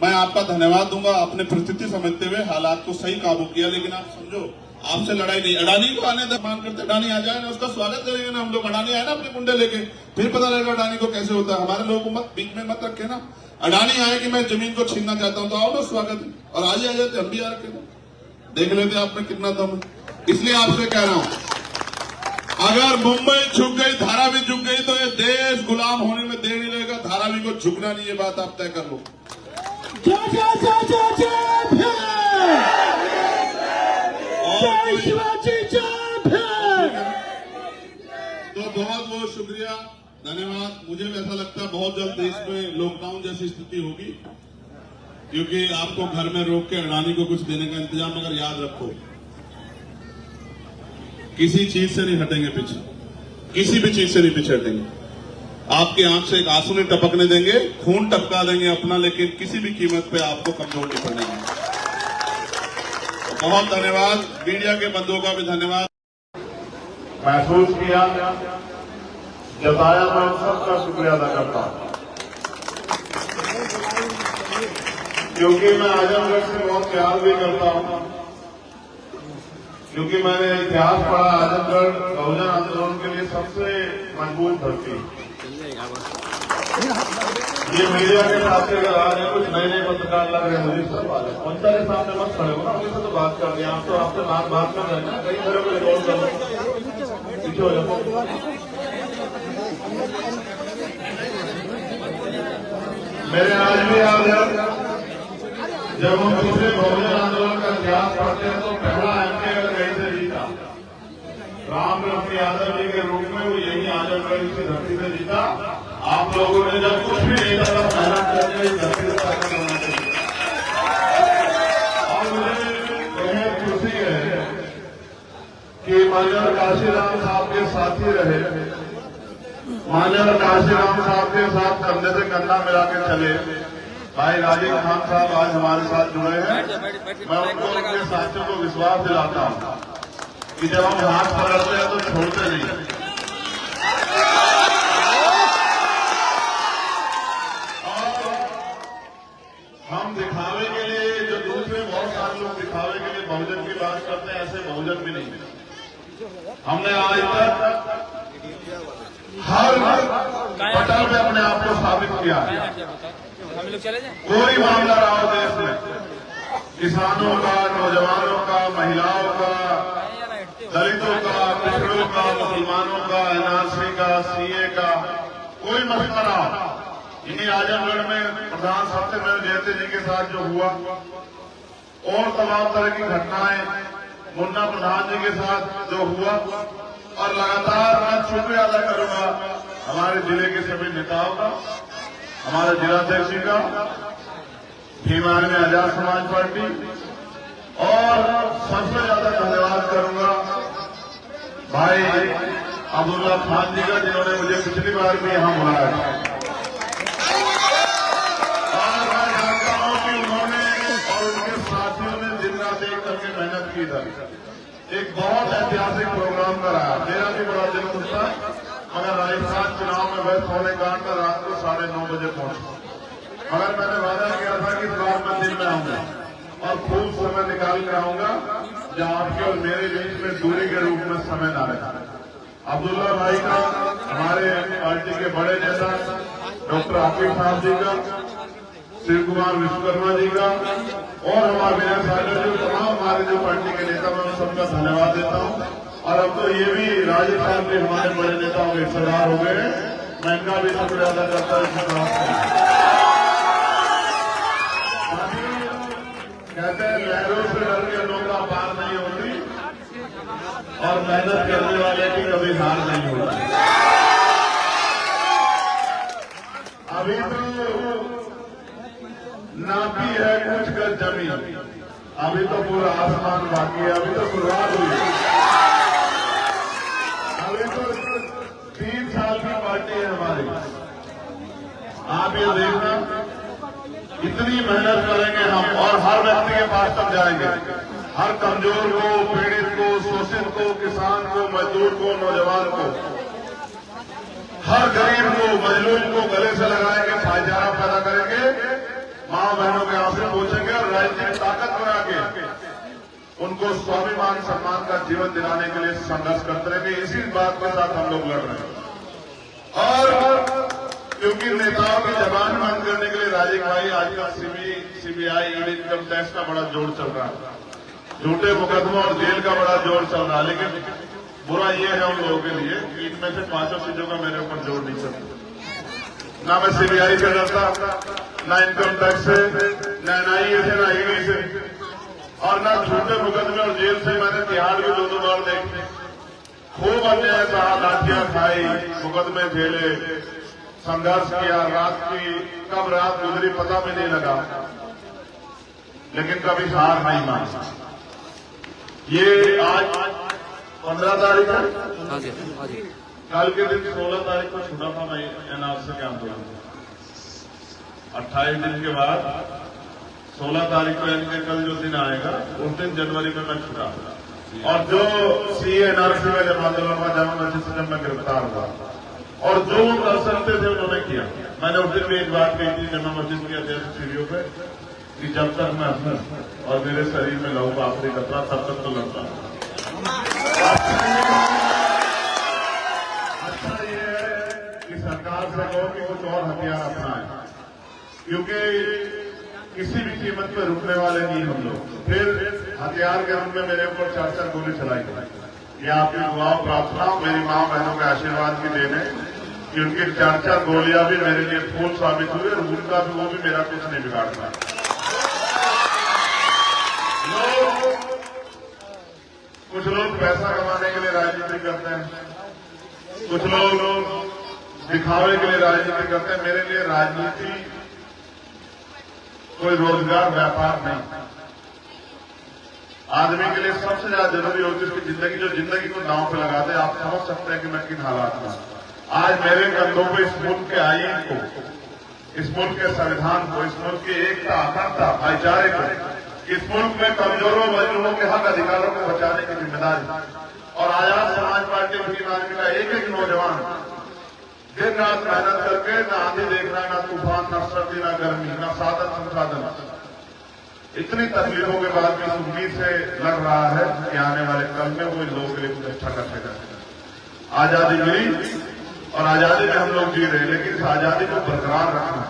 मैं आपका धन्यवाद दूंगा, अपने परिस्थिति समझते हुए हालात को सही काबू किया। लेकिन आप समझो, आपसे लड़ाई नहीं। अडानी को आने तक मान करते, अडानी आ जाए ना, उसका स्वागत करेंगे ना हम लोग। अडानी आए ना अपने कुंडे लेके, फिर पता लगेगा अडानी को कैसे होता है। हमारे लोगों को मत बीच में मत रखे ना। अडानी आए कि मैं जमीन को छीनना चाहता हूं तो आओ ना, स्वागत है। और आज ही आ जाते, हम भी आ रखे थे, देख लेते आप में कितना दम है। इसलिए आपसे कह रहा हूं, अगर मुंबई झुक गई, धारावी झुक गई तो ये देश गुलाम होने में देर नहीं लगेगा। धारावी को झुकना नहीं, ये बात आप तय कर लो। तो बहुत बहुत शुक्रिया, धन्यवाद। मुझे भी ऐसा लगता है बहुत जल्द देश में लॉकडाउन जैसी स्थिति होगी, क्योंकि आपको घर में रोक के अडानी को कुछ देने का इंतजाम। अगर याद रखो, किसी चीज से नहीं हटेंगे पीछे, किसी भी चीज से नहीं पीछे हटेंगे। आपकी आंख से एक आंसू नहीं टपकने देंगे, खून टपका देंगे अपना, लेकिन किसी भी कीमत पे आपको कमजोर नहीं पड़ने देंगे। बहुत धन्यवाद। मीडिया के बंधुओं का भी धन्यवाद। महसूस किया, जताया, मैं सबका शुक्रिया अदा करता हूं, क्योंकि मैं आजमगढ़ से बहुत प्यार भी करता हूं, क्योंकि मैंने इतिहास पढ़ा। आजमगढ़ बहुजन आंदोलन के लिए सबसे मजबूत धरती। ये मीडिया के साथ अगर आ रहे कुछ नए नए पत्रकार लग रहे हैं, मुझे सब वाले पंचा के सामने मत खड़े हो ना, मुझे तो बात कर दिया। आप तो आपसे बात कर रहे हैं ना, कई तरह के रिकॉर्ड कर पीछे हो जाओ। मेरे आज भी याद है, जब हम दूसरे बहुजन आंदोलन का इतिहास पढ़ते हैं तो पहला एमपी अगर कहीं से जीता, राम कृष्ण यादव जी के रूप में वो यही आजमगढ़ की धरती से जीता। था। आप लोगों ने जब कुछ भी नहीं था तब मेहनत करके इस धरती को ताकत बनाना चाहिए। और मुझे बेहद खुशी है कि माननीय काशीराम साहब के साथी रहे, माननीय काशीराम साहब के साथ कंधे से कंधा मिला के चले। भाई राजीव खान साहब आज हमारे साथ जुड़े हैं। मैं उनको उनके साथियों को विश्वास दिलाता हूं कि जब हम हाथ पकड़ते हैं तो छोड़ते नहीं। और हम दिखावे के लिए, जो दूसरे बहुत सारे लोग दिखावे के लिए बहुजन की बात करते हैं, ऐसे बहुजन भी नहीं है। हमने आज तक हर पटल में अपने आप को साबित किया है। कोई मामला रहा हो देश में, किसानों का, नौजवानों का, महिलाओं का, दलितों का, पिछड़ों का, मुसलमानों का, एनआरसी का, सीए का, कोई मसला रहा हो। इन्हीं आजमगढ़ में प्रधान सत्यमेव जयते जी के साथ जो हुआ और तमाम तरह की घटनाएं, मुन्ना प्रधान जी के साथ जो हुआ, और लगातार मैं शुक्रिया अदा करूंगा हमारे जिले के सभी नेताओं का, हमारे जिलाध्यक्ष जी का, भीमानी में आजाद समाज पार्टी, और सबसे ज्यादा धन्यवाद करूंगा भाई अब्दुल्ला खान जी का, जिन्होंने मुझे पिछली बार भी यहां बुलाया था। और मैं जानता हूं कि उन्होंने और उनके साथियों ने दिन रात एक करके मेहनत की था। एक बहुत ऐतिहासिक प्रोग्राम कराया, मेरा भी बड़ा दिल खुश था। मगर राजस्थान चुनाव में व्यस्त होने के कारण मैं रात को 9:30 बजे पहुंचा। मगर मैंने वादा किया था कि इस बार मैं दिन में आऊंगा और खूब समय निकाल कर आऊंगा, जहां आपके और मेरे बीच में दूरी के रूप में समय न रहे। अब्दुल्ला भाई का, हमारे पार्टी के बड़े नेता डॉक्टर आकिब साहब जी का, शिव कुमार विश्वकर्मा जी का, और हमारे विनय सागर जो तमाम हमारे जो पार्टी के नेता, मैं सबका धन्यवाद देता हूं। और अब तो ये भी राजीव साहब के हमारे बड़े नेताओं के सरदार हो गए हैं, मैं इनका भी शुक्रिया अदा करता हूं। कहते हैं लहरों से डर के नौका पार नहीं होती, और मेहनत करने वाले की कभी हार नहीं होती। अभी तो नापी है कुछ गज जमीन, अभी तो पूरा आसमान बाकी है, अभी तो शुरुआत हुई है। अभी तो 3 साल की पार्टी है हमारी। आप ये देखना, इतनी मेहनत करेंगे हम, और हर व्यक्ति के पास तक जाएंगे, हर कमजोर को, पीड़ित को, शोषित को, किसान को, मजदूर को, नौजवान को, हर गरीब को, मजलूम को गले से लगाएंगे, भाईचारा पैदा करेंगे, मां बहनों के आंसू पोंछेंगे, और राजनीतिक ताकत बना के उनको स्वाभिमान सम्मान का जीवन दिलाने के लिए संघर्ष करते रहेंगे। इसी बात के साथ हम लोग लड़ रहे हैं। और क्योंकि नेताओं की जबान बंद करने के लिए राजीव भाई आजकल सीबीआई, इनकम टैक्स का बड़ा जोर चल रहा है, झूठे मुकदमों और जेल का बड़ा जोर चल रहा है। लेकिन बुरा ये है उन लोगों के लिए कि इनमें से 5 चीजों का मेरे ऊपर जोर नहीं चलता। ना मैं सीबीआई से डरता, ना इनकम टैक्स से, ना एनआईए से, ना ईडी से, और ना झूठे मुकदमे और जेल से। मैंने तिहाड़ भी 2 बार देखे, खूब अन्याय सहा, लाठियां खाई, मुकदमे झेले, संघर्ष किया, रात की कब रात गुजरी पता भी नहीं लगा, लेकिन कभी हार नहीं मानी। ये आज 15 तारीख है, कल के दिन 16 तारीख को छूटा था मैं एनआरसी के आंदोलन में। 28 दिन के बाद 16 तारीख को, यानी कि कल जो दिन आएगा उस दिन जनवरी में मैं छूटा। और जो सीए एनआरसी में जब आंदोलन का जब मैं गिरफ्तार हुआ, और जो कर सकते थे उन्होंने किया। मैंने उस दिन भी एक बात कही थी जब मैं मस्जिद के अध्यक्ष सीढ़ियों पे, कि जब तक मैं हूं और मेरे शरीर में लहू का आखिरी कतरा, तब तक तो लड़ता हूं। अच्छा ये है कि सरकार से कहो कि कुछ और हथियार अपनाएं, क्योंकि किसी भी कीमत पे रुकने वाले नहीं हम लोग। फिर हथियार के रूप में मेरे ऊपर 4 गोली चलाई गई। ये आपकी दुआओं, प्रार्थना, मेरी मां बहनों के आशीर्वाद की देन है कि उनकी 4 गोलियां भी मेरे लिए फूल साबित हुई, और उनका भी, वो भी मेरा कुछ नहीं बिगाड़ता। कुछ लोग पैसा कमाने के लिए राजनीति करते हैं, कुछ लोग दिखावे के लिए राजनीति करते हैं। मेरे लिए राजनीति कोई रोजगार व्यापार नहीं। आदमी के लिए सबसे ज्यादा जरूरी होती है उसकी जिंदगी, जो जिंदगी को दांव पे लगाते हैं। आप समझ सकते हैं कि मैं किन हालात में। आज मेरे कंधों पर इस मुल्क के आईन को, इस मुल्क के संविधान को, इस मुल्क की एकता, अखंडता, भाईचारे को, इस मुल्क में कमजोरों मजलूमों के हक अधिकारों को बचाने की जिम्मेदारी और आजाद समाज पार्टी भीम आर्मी का एक एक नौजवान दिन रात मेहनत करके न आंधी देख रहा है, न तूफान, न सर्दी, न गर्मी, न साधन संसाधन, इतनी तकलीफों के बाद भी इस उम्मीद से लड़ रहा है कि आने वाले कल में वो इन लोगों के लिए कुछ अच्छा कर सकेगा। आजादी मिली और आजादी में हम लोग जी रहे हैं, लेकिन इस आजादी को बरकरार रखना,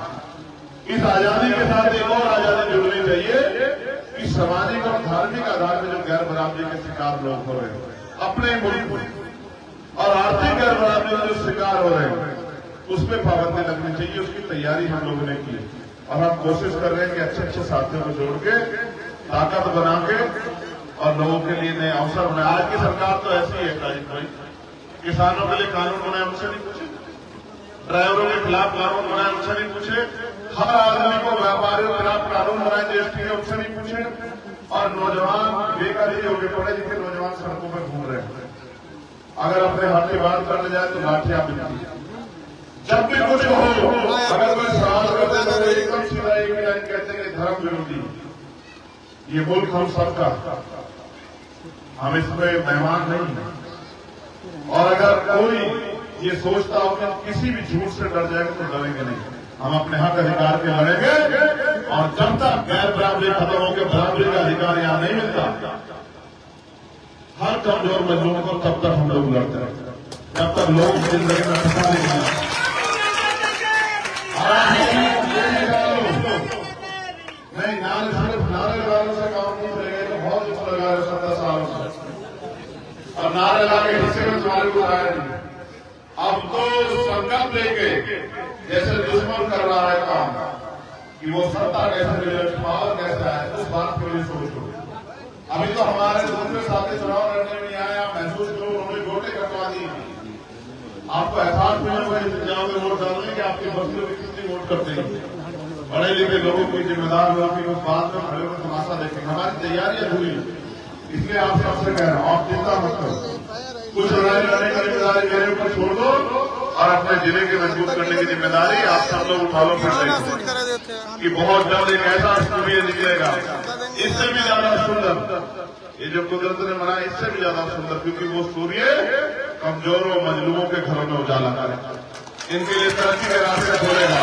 इस आजादी के साथ एक और आजादी जुड़नी चाहिए कि सामाजिक और धार्मिक आधार पर जो गैर बराबरी के शिकार लोग हो रहे हैं अपने मुल्क और आर्थिक गैर बराबरी के जो शिकार हो रहे हैं उसमें पाबंदी लगनी चाहिए। उसकी तैयारी हम लोगों ने की और हम कोशिश कर रहे हैं कि अच्छे अच्छे साथियों को जोड़ के, ताकत बना के और लोगों के लिए नए अवसर बनाए। आज की सरकार तो ऐसी है ताजिक भाई, किसानों के लिए कानून बनाए उनसे नहीं पूछे, ड्राइवरों के खिलाफ कानून बनाए उनसे नहीं पूछे, हर आदमी को व्यापारियों के खिलाफ कानून बनाए जीएसटी ने उनसे नहीं पूछे, और नौजवान बेकारी होकर पढ़े लिखे नौजवान सड़कों पर घूम रहे हैं। अगर अपने हक की बात करने जाए तो लाठियां मिलती है। जब भी कुछ हो, अगर कोई सवाल करते हैं तो एकदम सीधा एक लाइन कहते हैं कि धर्म विरोधी। ये मुल्क हम सबका, हम इसमें मेहमान नहीं है। और अगर कोई ये सोचता हो कि किसी भी झूठ से डर जाएगा तो डरेंगे नहीं। हम अपने हक अधिकार के लड़ेंगे और जब तक गैर बराबरी खत्म होकर बराबरी का अधिकार यहां नहीं मिलता हर कमजोर मजलूम को, तब तक हम लोग लड़ते रहते हैं, जब तक लोग जिंदगी में फंसा नहीं। नहीं, नारे सिर्फ नारे लगाने से काम नहीं चलेगा, तो बहुत कुछ लगा रहे 17 सालों से और नारे लगा के हिस्से में तुम्हारे को आया नहीं। अब तो संकल्प लेके जैसे दुश्मन कर रहा है काम कि वो सत्ता कैसे मिले, पावर कैसे आए, उस बात के लिए सोचो। अभी तो हमारे दूसरे साथी चुनाव लड़ने में नहीं आया, महसूस करो उन्होंने वोटें कटवा दी। आपको एहसास नहीं होगा इंतजाम में वोट डालने के आपकी बस्तियों में कितनी वोट करते हैं। पढ़े लिखे लोगों की जिम्मेदार लोगों की उस बात में खड़े होकर तमाशा देखेंगे। हमारी तैयारियां हुई, इसलिए आप सबसे कह रहा हूं आप चिंता मत करो। कुछ लड़ाई लड़ने की जिम्मेदारी मेरे ऊपर छोड़ दो और अपने जिले के मजबूत करने की जिम्मेदारी आप सब लोग उठा लो। फिर कि बहुत जल्द एक ऐसा सूर्य निकलेगा इससे भी ज्यादा सुंदर, ये जो कुदरत ने बनाया इससे भी ज्यादा सुंदर, क्योंकि वो सूर्य कमजोरों मजलूमों के घरों में उजाला करेगा, इनके लिए तरक्की के रास्ते खोलेगा,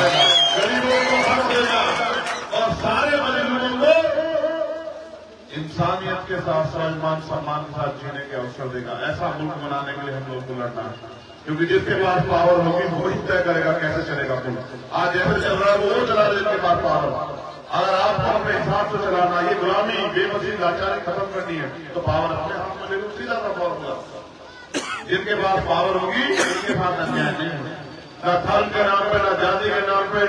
गरीबों को हक देगा और सारे मजलूमों को इंसानियत के साथ स्वाभिमान सम्मान के साथ जीने के अवसर देगा। ऐसा मुल्क बनाने के लिए हम लोग को लड़ना है, क्योंकि जिसके पास पावर होगी वो ही तय करेगा कैसे चलेगा मुल्क। आज जैसे चल रहा है वो चला रहे जिसके पास पावर। अगर आपको अपने हिसाब से चलाना, ये गुलामी बेबसी लाचारी खत्म करनी है तो पावर अपने हाथ में लेकर सीधा सा फॉर्मूला, जिनके पास पावर होगी उनके साथ अन्याय नहीं होगा, न धर्म के नाम पे, न जाति के नाम पे,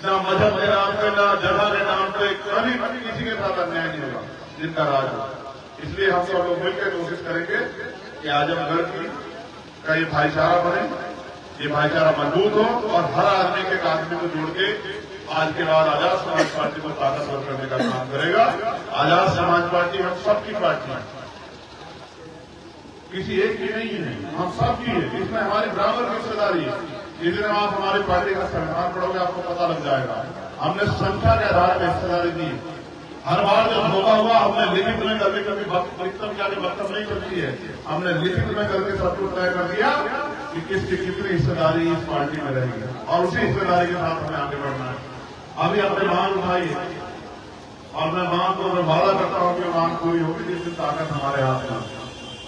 न मजहब के नाम पे, न जगह के नाम पे, कभी किसी के साथ अन्याय नहीं होगा जिनका राज होगा। इसलिए हम सब लोग मिलकर कोशिश करेंगे कि आजमगढ़ का ये भाईचारा बने, ये भाईचारा मजबूत हो और हर आदमी के आदमी को जोड़ के आज के बाद आजाद समाज पार्टी को ताकतवर करने का काम करेगा। आजाद समाज पार्टी हम सबकी पार्टी है, किसी एक की नहीं है, हम सबकी है। इसमें हमारी बराबर की हिस्सेदारी है। जिस दिन आप हमारी पार्टी का संविधान पढ़ोगे आपको पता लग जाएगा। हमने संख्या के आधार पर हिस्सेदारी दी। हर बार जब धोखा हुआ हमने लिखित में करके, कभी अधिकतम जाके वक्तव्य नहीं चलती है, हमने लिखित में करके सब कुछ तय कर दिया कि किसकी कितनी हिस्सेदारी इस पार्टी में रहेगी और उसी हिस्सेदारी के साथ हमें आगे बढ़ना है। अभी अपने मांग उठाई और मैं मांग को मैं वादा करता हूं कि मांग पूरी होगी जिस दिन ताकत हमारे हाथ में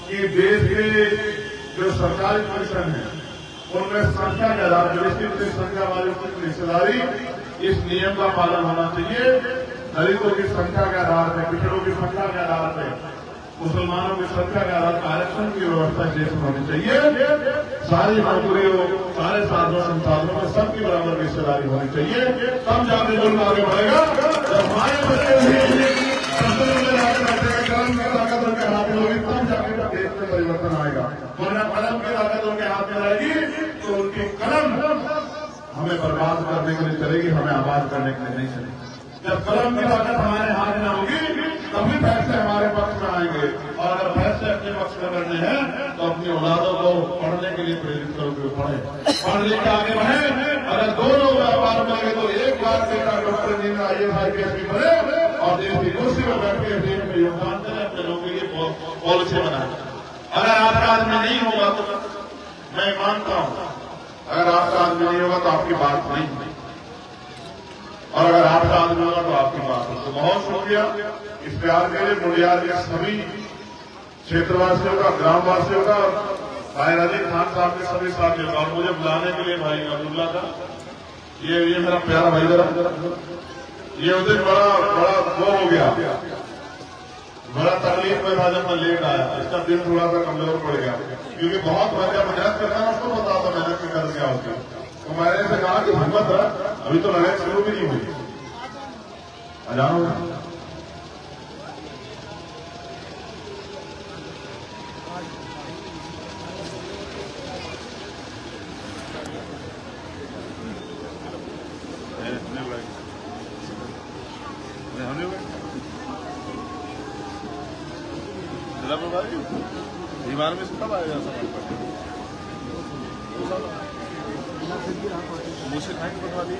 कि देश के जो सरकारी कमीशन है उनमें संख्या के आधार पर जितनी संख्या वाली उतनी हिस्सेदारी, इस नियम का पालन होना चाहिए। दलितों की संख्या के आधार पर, पिछड़ों की संख्या के आधार पर, मुसलमानों की संख्या के आधार पर आरक्षण की व्यवस्था देश में होनी चाहिए। सारी नौकरियों, सारे साधनों संसाधनों में सबकी बराबर हिस्सेदारी होनी चाहिए। तब जाके मुल्क आगे बढ़ेगा। जब हमारे बच्चे भी ताकत उनके हाथ में होगी तब जाके देश में परिवर्तन आएगा। वरना कलम की ताकत उनके हाथ में रहेगी तो उनकी कलम हमें बर्बाद करने के लिए चलेगी, हमें आबाद करने के लिए नहीं चलेगी। जब कलम की ताकत हमारे हाथ में होगी तभी फैसले हमारे पक्ष में आएंगे। और अगर फैसले अपने पक्ष में करने हैं तो अपनी औलादों को पढ़ने के लिए प्रेरित करोगे, पढ़े, पढ़ लिख के आगे बढ़े। अगर दो लोग व्यापार में लगे तो एक बार बेटा डॉक्टर इंजीनियर IAS IPS बने और देश की कुर्सी में बैठ के देश में योगदान करें, अपने लोगों के लिए पॉलिसी बनाए। अगर आपका आदमी नहीं होगा तो मैं मानता हूं, अगर आपका आदमी नहीं होगा तो आपकी बात नहीं, और अगर आपका आदमी होगा तो आपकी बात है। तो बहुत शुक्रिया इस प्यार के लिए मुंडियार के सभी क्षेत्रवासियों का, ग्रामवासियों का, भाई अली खान साहब के सभी साथियों का, और मुझे बुलाने के लिए भाई अब्दुल्ला का, ये मेरा प्यारा भाई, जरा ये उस दिन बड़ा वो हो गया, बड़ा तकलीफ में था जब मैं लेट आया। इसका दिल थोड़ा सा कमजोर पड़ गया क्योंकि बहुत मेहनत करना है, उसको पता था मेहनत की कर क्या होती है। तो मैंने इसे कहा कि हिम्मत है, अभी तो लड़ाई शुरू भी नहीं हुई, आ जाओ। दीवार में से कब आएगा मुझसे खाएंगे बनवा दी।